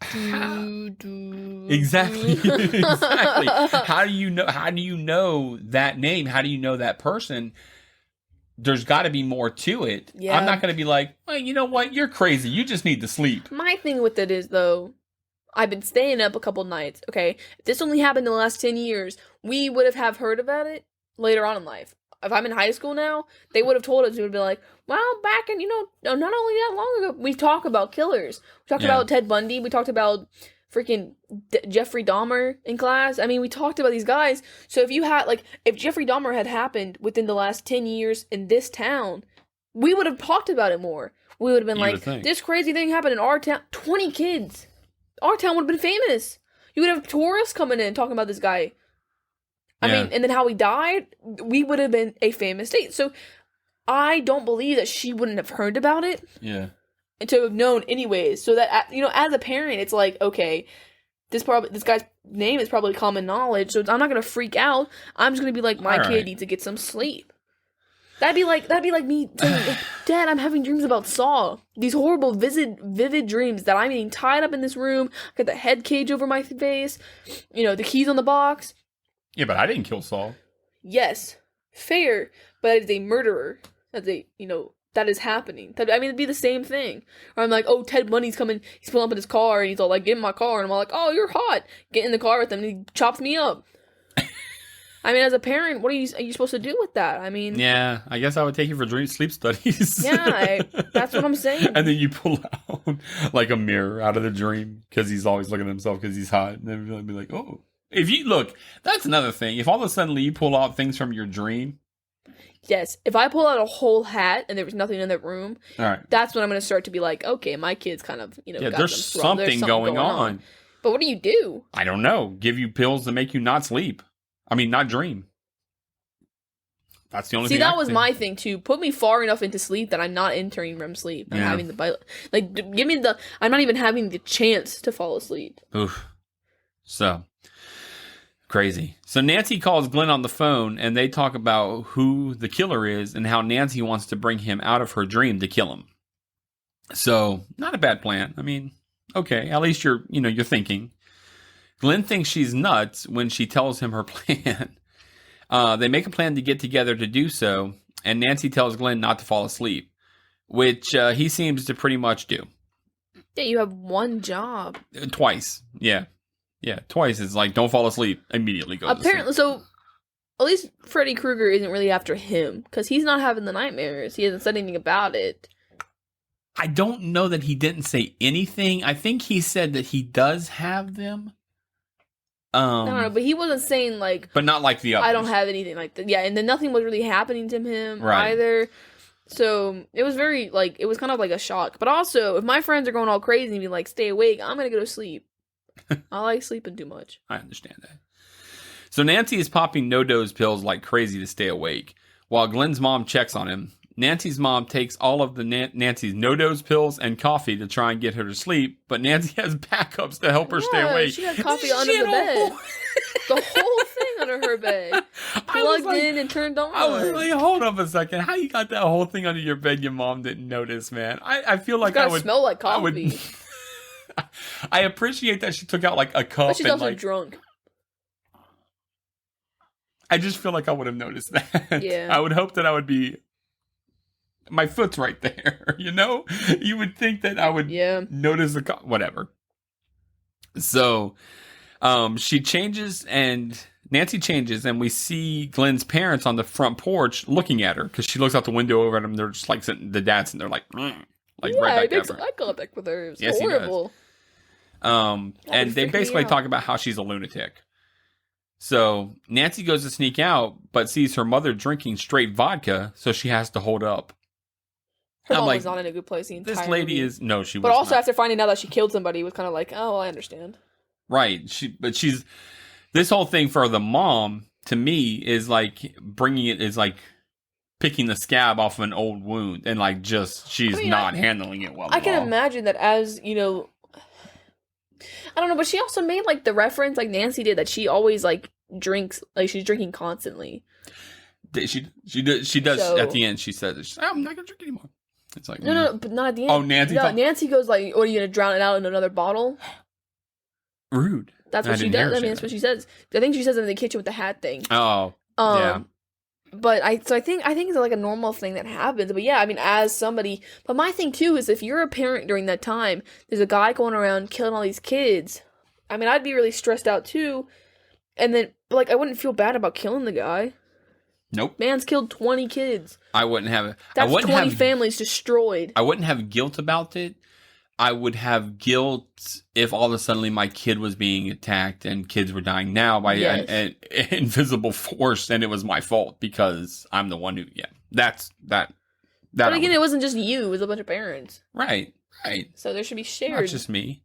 Exactly. Exactly. How do you know that name? How do you know that person? There's got to be more to it. Yeah. I'm not going to be like, well, you know what? You're crazy. You just need to sleep. My thing with it is, though, I've been staying up a couple nights. Okay, if this only happened in the last 10 years, we would have heard about it later on in life. If I'm in high school now, they would have told us. We would be like, well, back in, not only that long ago, we talk about killers. We talked about Ted Bundy. We talked about freaking Jeffrey Dahmer in class. I mean, we talked about these guys. So if Jeffrey Dahmer had happened within the last 10 years in this town, we would have talked about it more. We would have been like, this crazy thing happened in our town. 20 kids. Our town would have been famous. You would have tourists coming in talking about this guy. I mean, and then how he died, we would have been a famous state. So I don't believe that she wouldn't have heard about it. Yeah. And to have known anyways. So that, as a parent, it's like, okay, this guy's name is probably common knowledge. So I'm not going to freak out. I'm just going to be like, my kid needs to get some sleep. That'd be like me saying, Dad, I'm having dreams about Saw. These horrible, vivid dreams that I'm being tied up in this room. I got the head cage over my face. The keys on the box. Yeah, but I didn't kill Saul. Yes, fair, but as a murderer, that is happening. I mean, it'd be the same thing. Or I'm like, oh, Ted Bundy's coming, he's pulling up in his car, and he's all like, get in my car, and I'm all like, oh, you're hot. Get in the car with him, and he chops me up. I mean, as a parent, what are you supposed to do with that? I mean... Yeah, I guess I would take you for sleep studies. Yeah, that's what I'm saying. And then you pull out, like, a mirror out of the dream, because he's always looking at himself because he's hot, and then you'll be like, oh... If you look, that's another thing. If all of a sudden you pull out things from your dream. Yes. If I pull out a whole hat and there was nothing in that room, all right, that's when I'm going to start to be like, okay, my kid's kind of, got there's something going on. But what do you do? I don't know. Give you pills to make you not sleep. I mean, not dream. That's the only thing. See, that was my thing too. Put me far enough into sleep that I'm not entering REM sleep. I'm having give me I'm not even having the chance to fall asleep. Oof. So. Crazy. So Nancy calls Glenn on the phone and they talk about who the killer is and how Nancy wants to bring him out of her dream to kill him. So, not a bad plan. I mean, okay, at least you're thinking. Glenn thinks she's nuts when she tells him her plan. They make a plan to get together to do so. and Nancy tells Glenn not to fall asleep, which he seems to pretty much do. Yeah, you have one job. Twice. Yeah. Yeah, twice. It's like, don't fall asleep. Immediately go Apparently, to sleep. so at least Freddy Krueger isn't really after him, because he's not having the nightmares. He hasn't said anything about it. I don't know that he didn't say anything. I think he said that he does have them. I don't know, but he wasn't saying, like... But not like the others. I don't have anything like that. Yeah, and then nothing was really happening to him Right. either. So, it was very, like, it was kind of like a shock. But also, if my friends are going all crazy and being like, stay awake, I'm going to go to sleep. I like sleeping too much. I understand that. So Nancy is popping no-dose pills like crazy to stay awake, while Glenn's mom checks on him. Nancy's mom takes all of the Nancy's no-dose pills and coffee to try and get her to sleep, but Nancy has backups to help her stay awake. She had coffee under the bed. The whole thing under her bed. Plugged in and turned on. I was like, hold up a second. How you got that whole thing under your bed your mom didn't notice, man? I feel like I would smell like coffee. I appreciate that she took out like a cup. But she's and also like, drunk. I just feel like I would have noticed that. Yeah. I would hope that I would be... My foot's right there, you know? You would think that I would notice the... Whatever. So, she changes and... Nancy changes and we see Glenn's parents on the front porch looking at her because she looks out the window over at them. They're just like sitting... The dad's and they're like... Like right back at her. I contact with her. It's yes, horrible. And they basically talk about how she's a lunatic. So Nancy goes to sneak out, but sees her mother drinking straight vodka, so she has to hold up. Her mom was not in a good place the entire This lady movie. is... No, she was But also not. after finding out that she killed somebody, it was kind of like, oh, well, I understand. Right. She's... This whole thing for the mom, to me, is like bringing it... Is like picking the scab off of an old wound. And like just... She's not handling it well I can imagine that as, you know... I don't know, but she also made, like, the reference, like Nancy did, that she always, like, drinks, like, she's drinking constantly. She does, So, at the end, she says, I'm not going to drink anymore. It's like... No, but not at the end. Oh, Nancy... No, Nancy goes, like, what, are you going to drown it out in another bottle? Rude. That's what she does. I mean, that's what she says. I think she says it in the kitchen with the hat thing. Oh, yeah. But I think it's like a normal thing that happens. But yeah, I mean, as somebody, but my thing too is if you're a parent during that time, there's a guy going around killing all these kids. I mean, I'd be really stressed out too. And then, like, I wouldn't feel bad about killing the guy. Nope. Man's killed 20 kids. I wouldn't have it. That's 20 families destroyed. I wouldn't have guilt about it. I would have guilt if all of a sudden my kid was being attacked and kids were dying now by an invisible force, and it was my fault because I'm the one who. Yeah, that. But again, it wasn't just you; it was a bunch of parents. Right. So there should be shared. Not just me.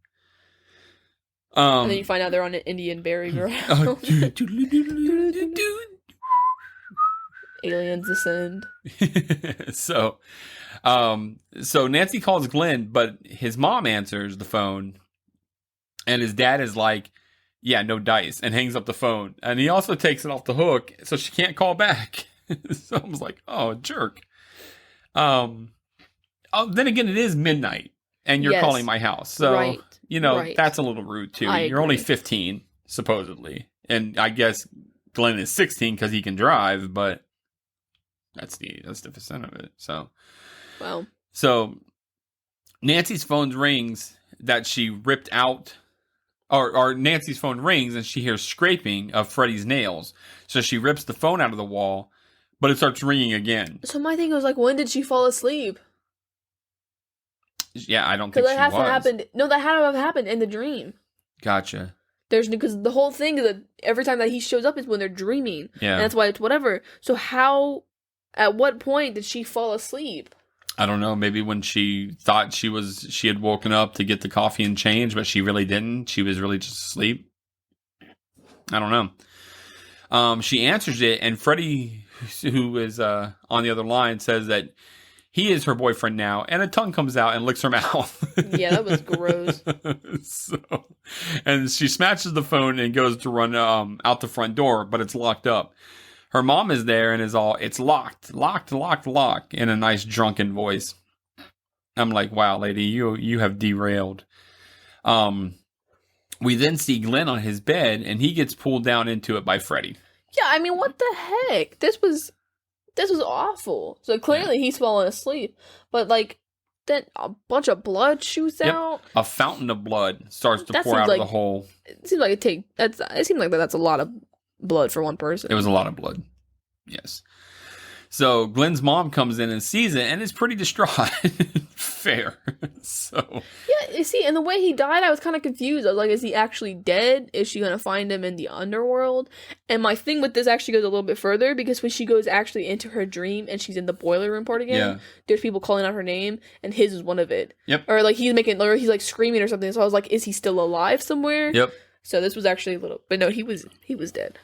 And then you find out they're on an Indian burial ground. Aliens descend. So Nancy calls Glenn, but his mom answers the phone, and his dad is like, "Yeah, no dice," and hangs up the phone. And he also takes it off the hook, so she can't call back. So I was like, "Oh, jerk." Then again, it is midnight, and you're calling my house, so that's a little rude too. You're only 15, supposedly, and I guess Glenn is 16 because he can drive, but that's the percent of it. So. Wow. So Nancy's phone rings that she ripped out, or Nancy's phone rings and she hears scraping of Freddy's nails. So she rips the phone out of the wall, but it starts ringing again. So my thing was like, when did she fall asleep? Yeah, I don't think that hasn't happened. No, that had to have happened in the dream. Gotcha. Because the whole thing is that every time that he shows up is when they're dreaming. Yeah. And that's why it's whatever. So at what point did she fall asleep? I don't know. Maybe when she thought she had woken up to get the coffee and change, but she really didn't. She was really just asleep. I don't know. She answers it, and Freddy, who is on the other line, says that he is her boyfriend now, and a tongue comes out and licks her mouth. Yeah, that was gross. And she smashes the phone and goes to run out the front door, but it's locked up. Her mom is there and is all, "It's locked, in a nice drunken voice. I'm like, wow, lady, you have derailed. We then see Glenn on his bed, and he gets pulled down into it by Freddy. Yeah, I mean, what the heck? This was this was awful. So clearly he's falling asleep. But, like, then a bunch of blood shoots out. A fountain of blood starts to pour out of the hole. It seems like that's a lot of blood for one person. It was a lot of blood. Yes. So Glenn's mom comes in and sees it and is pretty distraught. Fair. So yeah, you see, and the way he died, I was kind of confused. I was like, is he actually dead? Is she gonna find him in the underworld? And my thing with this actually goes a little bit further, because when she goes actually into her dream and she's in the boiler room part again, there's people calling out her name, and his is one of it. Yep. Or like he's like screaming or something. So I was like, is he still alive somewhere? Yep. So this was actually but no, he was dead.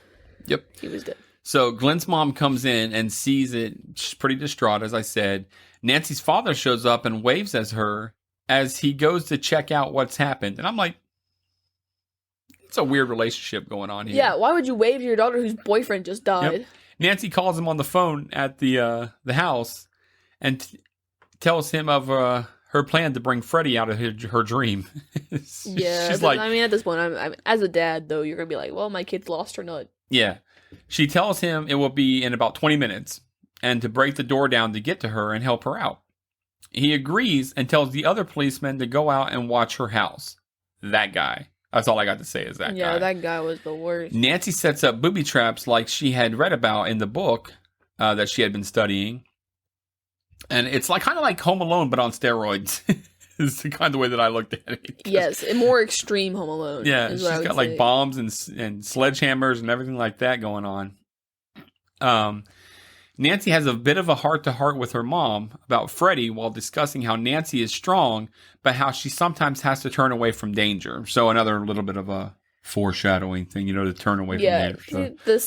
Yep. He was dead. So Glenn's mom comes in and sees it. She's pretty distraught, as I said. Nancy's father shows up and waves at her as he goes to check out what's happened. And I'm like, it's a weird relationship going on here. Yeah, why would you wave to your daughter whose boyfriend just died? Yep. Nancy calls him on the phone at the house and tells him of her plan to bring Freddy out of her dream. Yeah, she's like, I mean, at this point, I'm as a dad, though, you're going to be like, well, my kid's lost her nut. Yeah. She tells him it will be in about 20 minutes and to break the door down to get to her and help her out. He agrees and tells the other policemen to go out and watch her house. That guy. That's all I got to say is that guy. Yeah, that guy was the worst. Nancy sets up booby traps like she had read about in the book that she had been studying. And it's like kind of like Home Alone, but on steroids. Is the kind of way that I looked at it. Yes, a more extreme Home Alone. Yeah, she's got like bombs and sledgehammers and everything like that going on. Nancy has a bit of a heart-to-heart with her mom about Freddy while discussing how Nancy is strong, but how she sometimes has to turn away from danger. So another little bit of a foreshadowing thing, to turn away from danger. So. The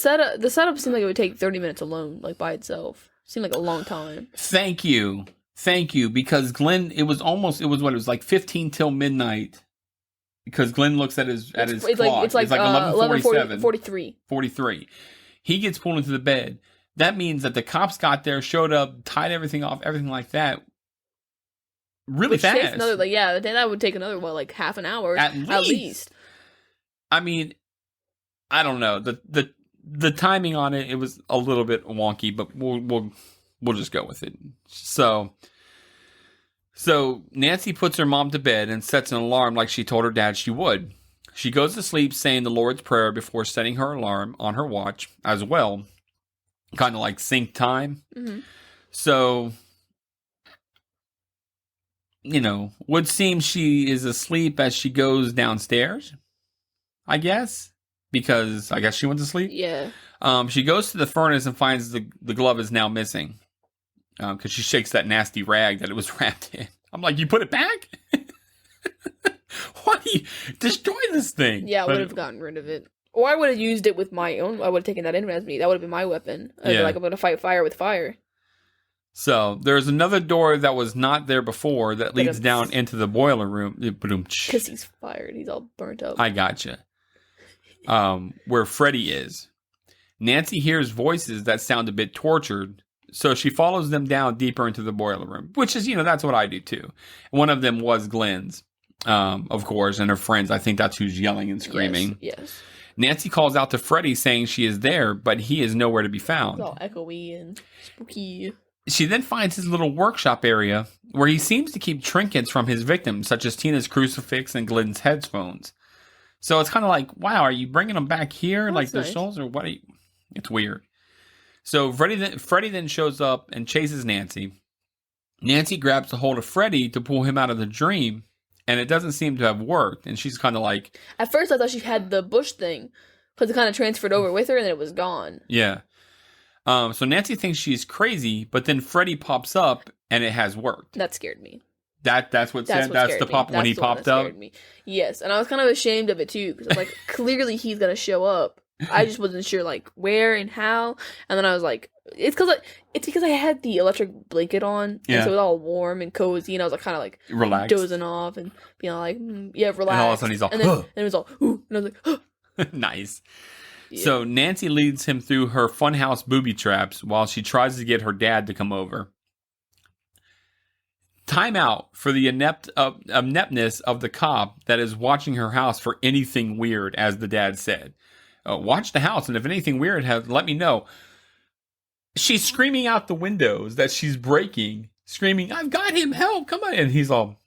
setup seemed like it would take 30 minutes alone, like by itself. Seemed like a long time. Thank you, because Glenn, it was like 15 till midnight. Because Glenn looks at his clock. It's like 11:47. 43. He gets pulled into the bed. That means that the cops got there, showed up, tied everything off, everything like that. Really fast. Takes that would take another half an hour at least. I mean, I don't know. The timing on it was a little bit wonky, but we'll just go with it. So Nancy puts her mom to bed and sets an alarm like she told her dad she would. She goes to sleep saying the Lord's Prayer before setting her alarm on her watch as well. Kind of like sync time. Mm-hmm. So, would seem she is asleep as she goes downstairs, I guess. Because I guess she went to sleep. Yeah. She goes to the furnace and finds the glove is now missing. Because she shakes that nasty rag that it was wrapped in. I'm like, you put it back? Why do you destroy this thing? Yeah, I would have gotten rid of it. Or I would have used it with my own. I would have taken that in as me. That would have been my weapon. I'd be like, I'm going to fight fire with fire. So there's another door that was not there before that leads down into the boiler room. Because he's fired. He's all burnt up. I gotcha. Where Freddy is. Nancy hears voices that sound a bit tortured. So she follows them down deeper into the boiler room. Which is, that's what I do too. One of them was Glenn's. Of course. And her friends. I think that's who's yelling and screaming. Yes. Nancy calls out to Freddy saying she is there, but he is nowhere to be found. It's all echoey and spooky. She then finds his little workshop area where he seems to keep trinkets from his victims, such as Tina's crucifix and Glenn's headphones. So it's kind of like, wow, are you bringing them back here? Like their souls or what? It's weird. So Freddy then shows up and chases Nancy. Nancy grabs a hold of Freddy to pull him out of the dream. And it doesn't seem to have worked. And she's kind of like... At first, I thought she had the bush thing. Because it kind of transferred over with her and then it was gone. Yeah. So Nancy thinks she's crazy. But then Freddy pops up and it has worked. That scared me. That's the pop when he popped up? Me. Yes. And I was kind of ashamed of it too. Because I was like, clearly he's going to show up. I just wasn't sure where and how. And then I was like... It's because I had the electric blanket on, and so it was all warm and cozy, and I was kind of relaxed, dozing off, and being like, relaxed. And all of a sudden he's all, and it was all, ooh, and I was like, nice. Yeah. So Nancy leads him through her funhouse booby traps while she tries to get her dad to come over. Time out for the ineptness of the cop that is watching her house for anything weird, as the dad said. Watch the house, and if anything weird has, let me know. she's screaming out the windows that she's breaking, screaming, "I've got him! Help! Come on!" And he's all,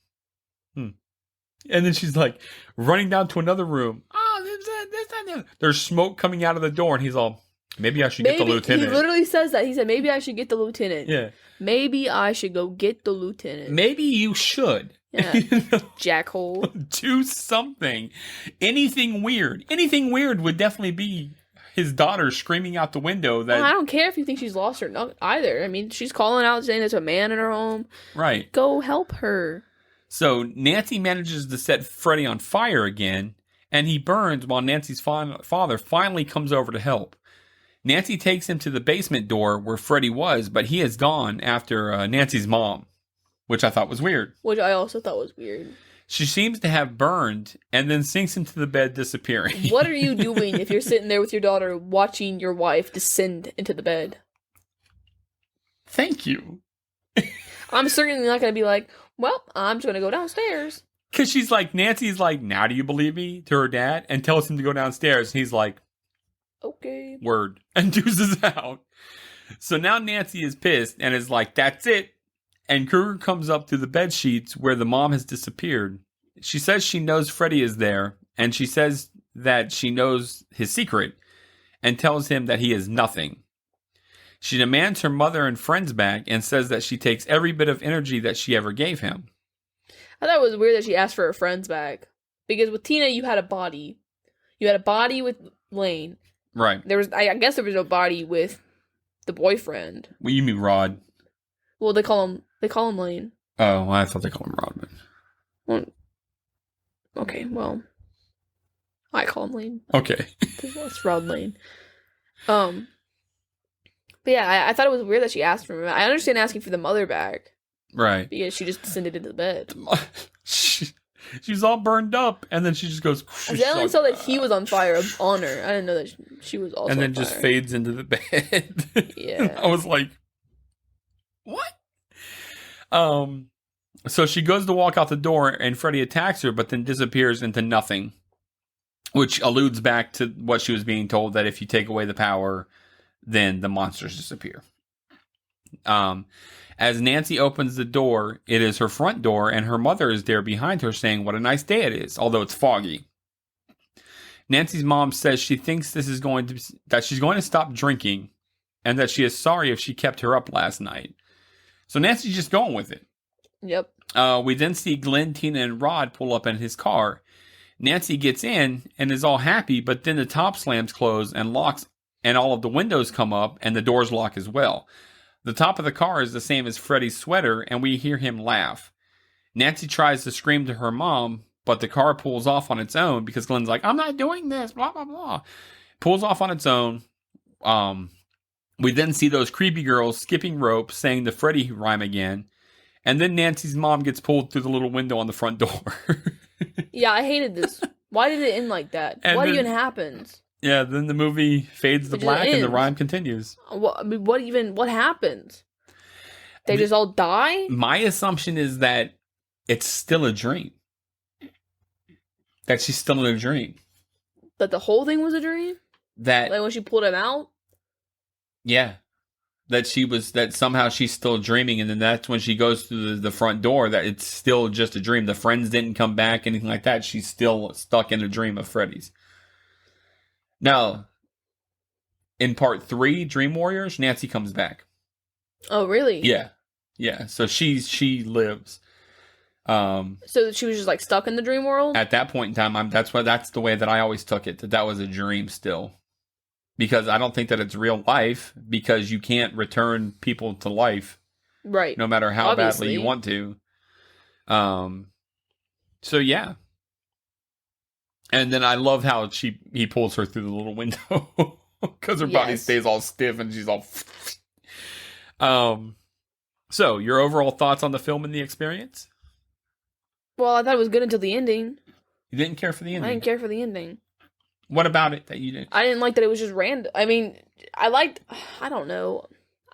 And then she's like running down to another room. Oh, there's smoke coming out of the door, and he's all, maybe I should get the lieutenant. He literally says that. He said, maybe I should get the lieutenant. Yeah. Maybe I should go get the lieutenant. Maybe you should. Yeah. Jackhole. Do something. Anything weird. Anything weird would definitely be his daughter screaming out the window that... Well, I don't care if you think she's lost or not either. I mean, she's calling out saying there's a man in her home. Right. Go help her. So Nancy manages to set Freddy on fire again, and he burns while Nancy's father finally comes over to help. Nancy takes him to the basement door where Freddy was, but he is gone after Nancy's mom, which I thought was weird. Which I also thought was weird. She seems to have burned and then sinks into the bed, disappearing. What are you doing if you're sitting there with your daughter watching your wife descend into the bed? Thank you. I'm certainly not going to be like, well, I'm just going to go downstairs. Because she's like, Nancy's like, now do you believe me? To her dad, and tells him to go downstairs. And he's like, okay. Word. And deuces out. So now Nancy is pissed and is like, that's it. And Krueger comes up through the bed sheets where the mom has disappeared. She says she knows Freddy is there, and she says that she knows his secret, and tells him that he is nothing. She demands her mother and friends back, and says that she takes every bit of energy that she ever gave him. I thought it was weird that she asked for her friends back. Because with Tina, you had a body. You had a body with Lane. Right. I guess there was no body with the boyfriend. Well, you mean Rod. Well, they call him Lane. Oh, well, I thought they called him Rodman. Well, okay, well, I call him Lane. Okay. It's Rod Lane. But yeah, I thought it was weird that she asked for him. I understand asking for the mother back. Right. Because she just descended into the bed. She's all burned up, and then she just goes... I only saw that he was on fire on her. I didn't know that she was also and then on fire. just fades into the bed. Yeah. I was like, what? So she goes to walk out the door, and Freddy attacks her, but then disappears into nothing, which alludes back to what she was being told, that if you take away the power, then the monsters disappear. As Nancy opens the door, it is her front door, and her mother is there behind her saying what a nice day it is, although it's foggy. Nancy's mom says she thinks that she's going to stop drinking, and that she is sorry if she kept her up last night. So Nancy's just going with it. Yep. We then see Glenn, Tina, and Rod pull up in his car. Nancy gets in and is all happy, but then the top slams close and locks, and all of the windows come up, and the doors lock as well. The top of the car is the same as Freddy's sweater, and we hear him laugh. Nancy tries to scream to her mom, but the car pulls off on its own because Glenn's like, I'm not doing this, blah, blah, blah. Pulls off on its own. We then see those creepy girls skipping rope, saying the Freddy rhyme again. And then Nancy's mom gets pulled through the little window on the front door. Yeah, I hated this. Why did it end like that? What even happens? Yeah, then the movie fades to black and the rhyme continues. What happens? They just all die? My assumption is that it's still a dream. That she's still in a dream. That the whole thing was a dream? That, like when she pulled him out? Yeah. That somehow she's still dreaming, and then that's when she goes through the front door, that it's still just a dream. The friends didn't come back, anything like that. She's still stuck in a dream of Freddy's. Now, in part 3, Dream Warriors, Nancy comes back. Oh, really? Yeah. Yeah. So she lives. So she was just like stuck in the dream world? At that point in time, that's the way that I always took it, that was a dream still. Because I don't think that it's real life, because you can't return people to life. Right. No matter how badly you want to. So yeah. And then I love how he pulls her through the little window. Because her body stays all stiff and she's all... So, your overall thoughts on the film and the experience? Well, I thought it was good until the ending. You didn't care for the ending? I didn't care for the ending. What about it that you didn't? I didn't like that it was just random. I mean, I don't know.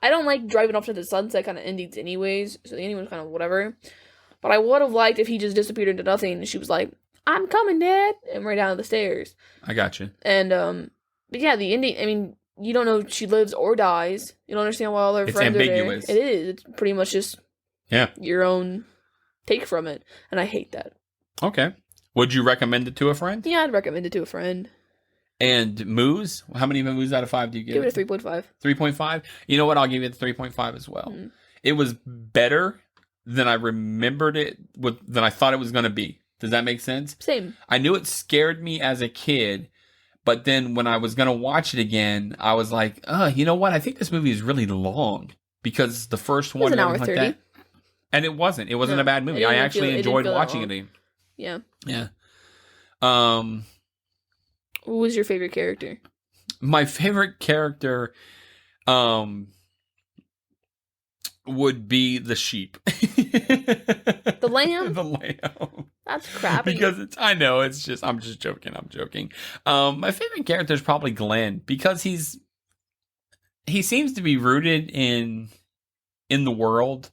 I don't like driving off to the sunset kind of endings anyways, so the ending was kind of whatever. But I would have liked if he just disappeared into nothing and she was like, I'm coming, Dad, and right down the stairs. I got you. And, but yeah, the ending, I mean, you don't know if she lives or dies. You don't understand why all her friends ambiguous. are there. It is. It's pretty much just your own take from it, and I hate that. Okay. Would you recommend it to a friend? Yeah, I'd recommend it to a friend. And moos? How many moos out of 5 do you give it? Give it a 3.5. 3.5? You know what? I'll give it a 3.5 as well. Mm. It was better than I remembered it, than I thought it was going to be. Does that make sense? Same. I knew it scared me as a kid, but then when I was going to watch it again, I was like, you know what? I think this movie is really long because the first one... It was an hour 30. Like that, and it wasn't. It wasn't a bad movie. I actually enjoyed watching it again. Yeah. Yeah. Who was your favorite character? My favorite character would be the sheep. The lamb? The lamb. That's crappy. Because I'm just joking. I'm joking. My favorite character is probably Glenn because he seems to be rooted in the world.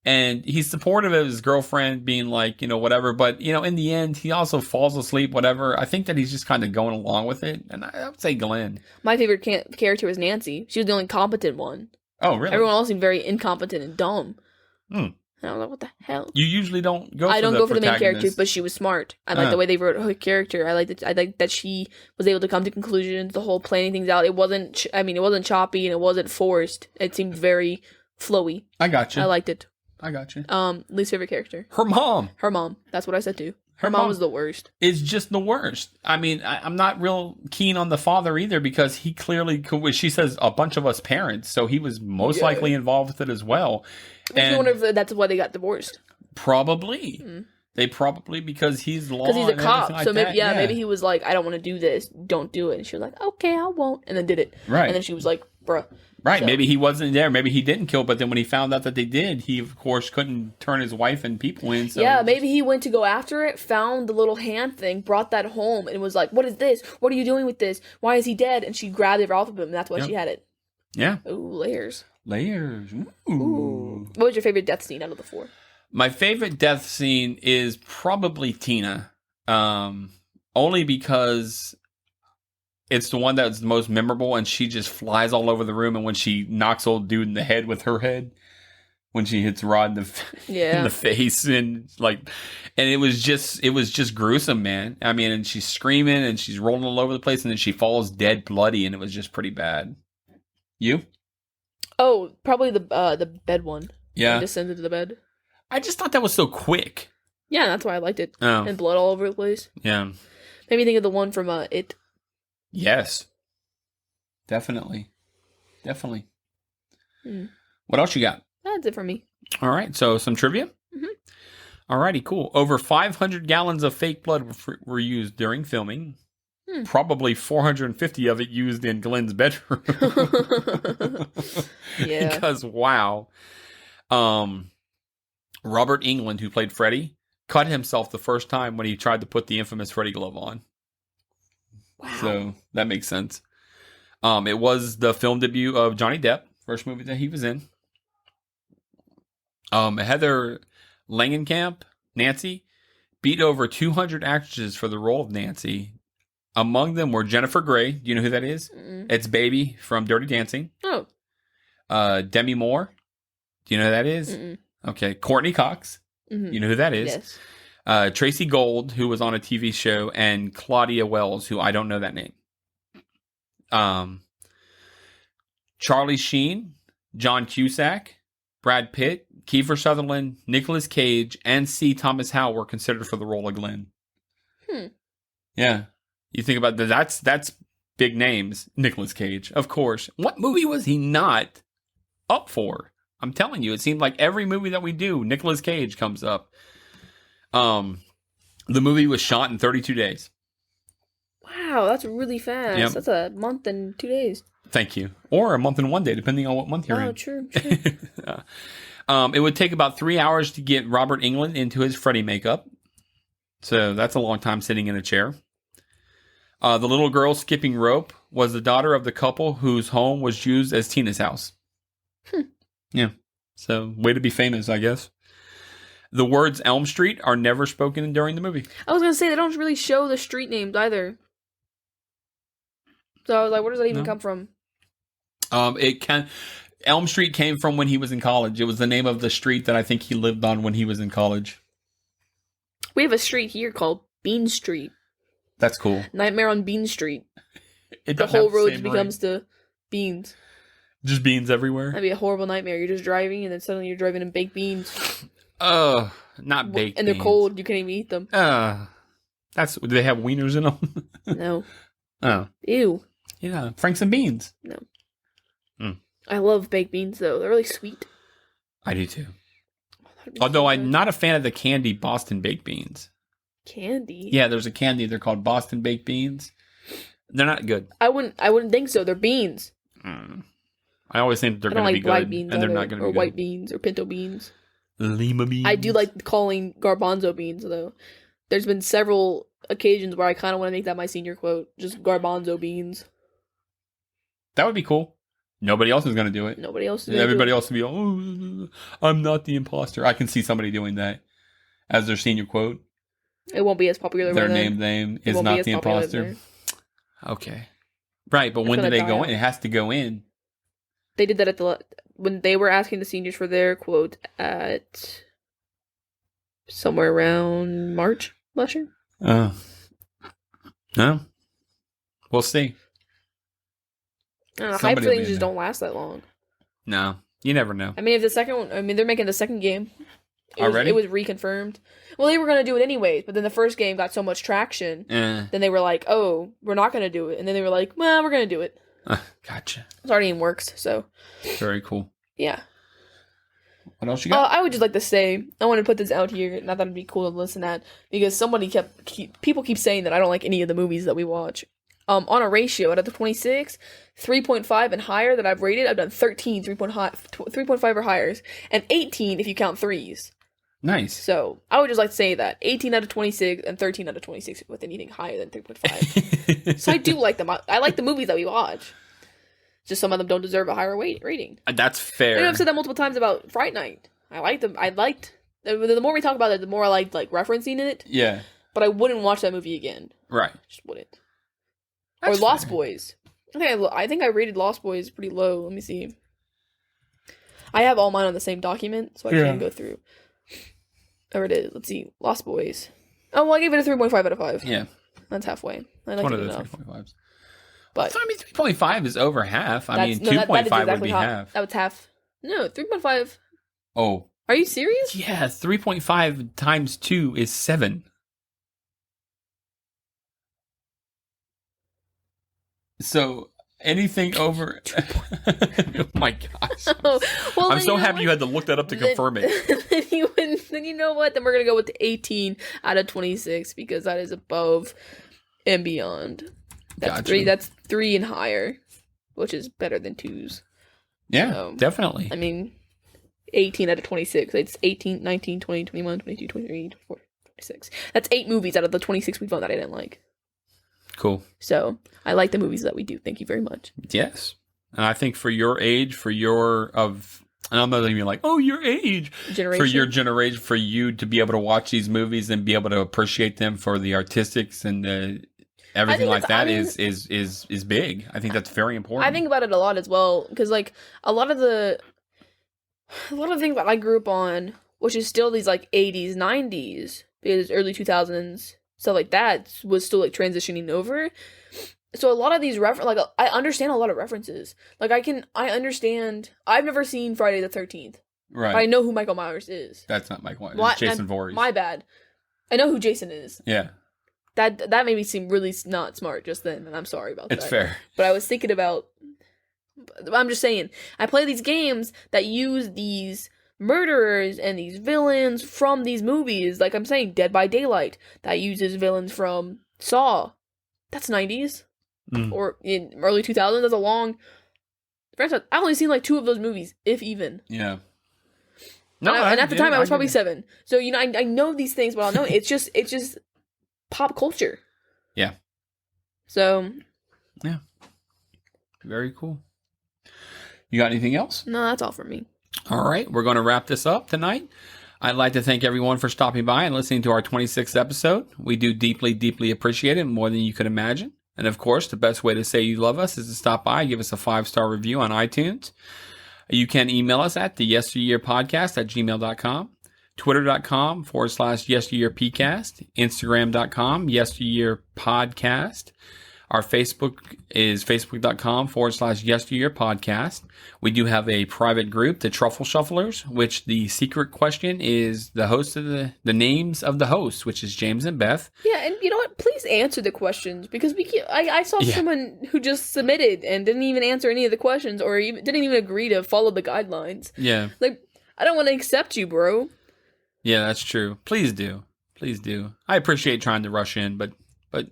And he's supportive of his girlfriend being like, whatever. But, in the end, he also falls asleep, whatever. I think that he's just kind of going along with it. And I would say Glenn. My favorite character was Nancy. She was the only competent one. Oh, really? Everyone else seemed very incompetent and dumb. And I was like, what the hell? You usually don't go for the main character, but she was smart. I like the way they wrote her character. I like that she was able to come to conclusions, the whole planning things out. It wasn't choppy and it wasn't forced. It seemed very flowy. I got you. I liked it. I got you. Least favorite character. Her mom. Her mom. That's what I said too. Her mom was the worst. It's just the worst. I mean, I'm not real keen on the father either because he clearly, she says, a bunch of us parents, so he was most likely involved with it as well. I wonder if that's why they got divorced. Probably. They probably, because he's law. Because he's a cop, like so maybe he was like, I don't want to do this, don't do it. And she was like, okay, I won't. And then did it. Right. And then she was like, bruh. Right, so. Maybe he wasn't there. Maybe he didn't kill, but then when he found out that they did, he, of course, couldn't turn his wife and people in. So yeah, maybe he went to go after it, found the little hand thing, brought that home, and was like, what is this? What are you doing with this? Why is he dead? And she grabbed it off of him, and that's why she had it. Yeah. Ooh, layers. Layers. Ooh. What was your favorite death scene out of the 4? My favorite death scene is probably Tina. Only because... it's the one that's the most memorable, and she just flies all over the room. And when she knocks old dude in the head with her head, when she hits Rod in the face, and it was just gruesome, man. I mean, and she's screaming and she's rolling all over the place, and then she falls dead, bloody, and it was just pretty bad. You? Oh, probably the bed one. Yeah, she descended to the bed. I just thought that was so quick. Yeah, that's why I liked it. Oh. And blood all over the place. Yeah. Made me think of the one from It. Yes. Definitely. What else you got? That's it for me. All right. So some trivia? Mm-hmm. Alrighty, cool. Over 500 gallons of fake blood were used during filming. Probably 450 of it used in Glenn's bedroom. Yeah. Because, wow. Robert Englund, who played Freddy, cut himself the first time when he tried to put the infamous Freddy glove on. Wow. So that makes sense. It was the film debut of Johnny Depp, first movie that he was in. Heather Langenkamp, Nancy, beat over 200 actresses for the role of Nancy. Among them were Jennifer Grey. Do you know who that is? It's Baby from Dirty Dancing. Oh. Demi Moore. Do you know who that is? Okay. Courtney Cox. You know who that is? Yes. Tracy Gold, who was on a TV show, and Claudia Wells, who I don't know that name. Charlie Sheen, John Cusack, Brad Pitt, Kiefer Sutherland, Nicolas Cage, and C. Thomas Howell were considered for the role of Glenn. Yeah. You think about that's big names. Nicolas Cage, of course. What movie was he not up for? I'm telling you, it seemed like every movie that we do, Nicolas Cage comes up. The movie was shot in 32 days. Wow, that's really fast. Yep. That's a month and 2 days. Thank you. Or a month and 1 day, depending on what month you're in. Oh, true. It would take about 3 hours to get Robert Englund into his Freddy makeup. So that's a long time sitting in a chair. The little girl skipping rope was the daughter of the couple whose home was used as Tina's house. Yeah. So, way to be famous, I guess. The words Elm Street are never spoken during the movie. I was going to say, they don't really show the street names either. So I was like, where does that even come from? It can. Elm Street came from when he was in college. It was the name of the street that I think he lived on when he was in college. We have a street here called Bean Street. That's cool. Nightmare on Bean Street. The whole road just becomes to beans. Just beans everywhere? That'd be a horrible nightmare. You're just driving, and then suddenly you're driving in baked beans. Not baked and beans. they're cold. You can't even eat them. Do they have wieners in them? No. Oh. Ew. Yeah, Franks and beans. No. Mm. I love baked beans, though. They're really sweet. I do, too. Although I'm not a fan of the candy Boston baked beans. Candy? Yeah, there's a candy. They're called Boston baked beans. They're not good. I wouldn't think so. They're beans. I always think they're going to be good, beans and they're not going to be good. Or white beans, or pinto beans. Lima beans. I do like calling garbanzo beans, though. There's been several occasions where I kind of want to make that my senior quote. Just garbanzo beans. That would be cool. Nobody else is going to do it. Nobody else is Everybody else will be, oh, I'm not the imposter. I can see somebody doing that as their senior quote. It won't be as popular. Their name is not the imposter. Okay. Right, but when do they go in? It has to go in. They did that when they were asking the seniors for their quote at somewhere around March last year. No. We'll see. Hype things just don't last that long. No, you never know. I mean, if the second one, they're making the second game. Already? It was reconfirmed. Well, they were going to do it anyways, but then the first game got so much traction. Then they were like, oh, we're not going to do it. And then they were like, well, we're going to do it. Gotcha. It's already in works, so. Very cool. Yeah. What else you got? I would just like to say, I want to put this out here, not that it'd be cool to listen at, because people keep saying that I don't like any of the movies that we watch. On a ratio, out of the 26, 3.5 and higher that I've rated, I've done 13 3.5 or higher, and 18 if you count threes. Nice. So, I would just like to say that 18 out of 26 and 13 out of 26 with anything higher than 3.5. So I do like them. I like the movies that we watch. Just some of them don't deserve a higher rating. That's fair. I've said that multiple times about Fright Night. I liked them. The more we talk about it, the more I like referencing it. Yeah. But I wouldn't watch that movie again. Right. Just wouldn't. That's or Lost fair. Boys. I think I rated Lost Boys pretty low. Let me see. I have all mine on the same document, so I can go through. There it is. Let's see. Lost Boys. Oh, well, I gave it a 3.5 out of 5. Yeah. That's halfway. I It's like one it of the enough. 3.5s. But I mean, 3.5 is over half. I mean, 2.5 that is exactly would be half. That was half. No, 3.5. Oh. Are you serious? Yeah, 3.5 times 2 is 7. So anything over oh my gosh. Well, I'm so happy you had to look that up to confirm it. Then you know what? Then we're gonna go with the 18 out of 26 because that is above and beyond. That's Gotcha. That's 3 and higher, which is better than 2s. Yeah, So, definitely. I mean, 18 out of 26. It's 18, 19, 20, 21, 22, 23, 24, 26. That's 8 movies out of the 26 we've done that I didn't like. Cool. So, I like the movies that we do. Thank you very much. Yes. And I think for your age, and I'm not even like, oh, your age. Generation. For your generation, for you to be able to watch these movies and be able to appreciate them for the artistics and everything like that is big. I think that's very important. I think about it a lot as well because like a lot of the things that I grew up on, which is still these like 80s, 90s, because early 2000s stuff like that was still like transitioning over. So a lot of these I understand a lot of references. Like I understand. I've never seen Friday the 13th. Right. But I know who Michael Myers is. That's not Michael Myers. It's Jason Voorhees. My bad. I know who Jason is. Yeah. That made me seem really not smart just then, and I'm sorry about that. It's fair. But I was thinking about... I'm just saying, I play these games that use these murderers and these villains from these movies. Like I'm saying, Dead by Daylight, that uses villains from Saw. That's 90s. Or in early 2000s. That's a long franchise. I've only seen like 2 of those movies, if even. Yeah. No, and at the time I was probably 7. So, you know, I know these things, but I know it's just pop culture. Yeah. So. Yeah. Very cool. You got anything else? No, that's all for me. All right. We're going to wrap this up tonight. I'd like to thank everyone for stopping by and listening to our 26th episode. We do deeply, deeply appreciate it, more than you could imagine. And of course, the best way to say you love us is to stop by, give us a 5-star review on iTunes. You can email us at the yesteryearpodcast@gmail.com, twitter.com/yesteryearpcast, Instagram.com, yesteryearpodcast. Our Facebook is facebook.com/yesteryearpodcast. We do have a private group, the Truffle Shufflers, which the secret question is the host of the names of the hosts, which is James and Beth. Yeah, and you know what? Please answer the questions, because I saw someone who just submitted and didn't even answer any of the questions, or even didn't even agree to follow the guidelines. Yeah. Like, I don't want to accept you, bro. Yeah, that's true. Please do. I appreciate trying to rush in, but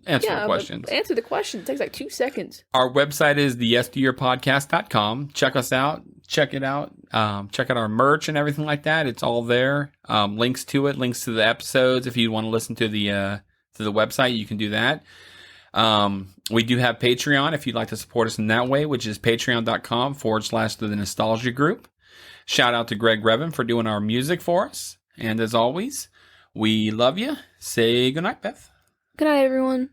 answer the questions. Answer the question. It takes like 2 seconds. Our website is theyesteryearpodcast.com. Check us out. Check it out. Check out our merch and everything like that. It's all there. Links to it. Links to the episodes. If you want to listen to the website, you can do that. We do have Patreon if you'd like to support us in that way, which is patreon.com/the nostalgia group. Shout out to Greg Revin for doing our music for us. And as always, we love you. Say goodnight, Beth. Good night, everyone.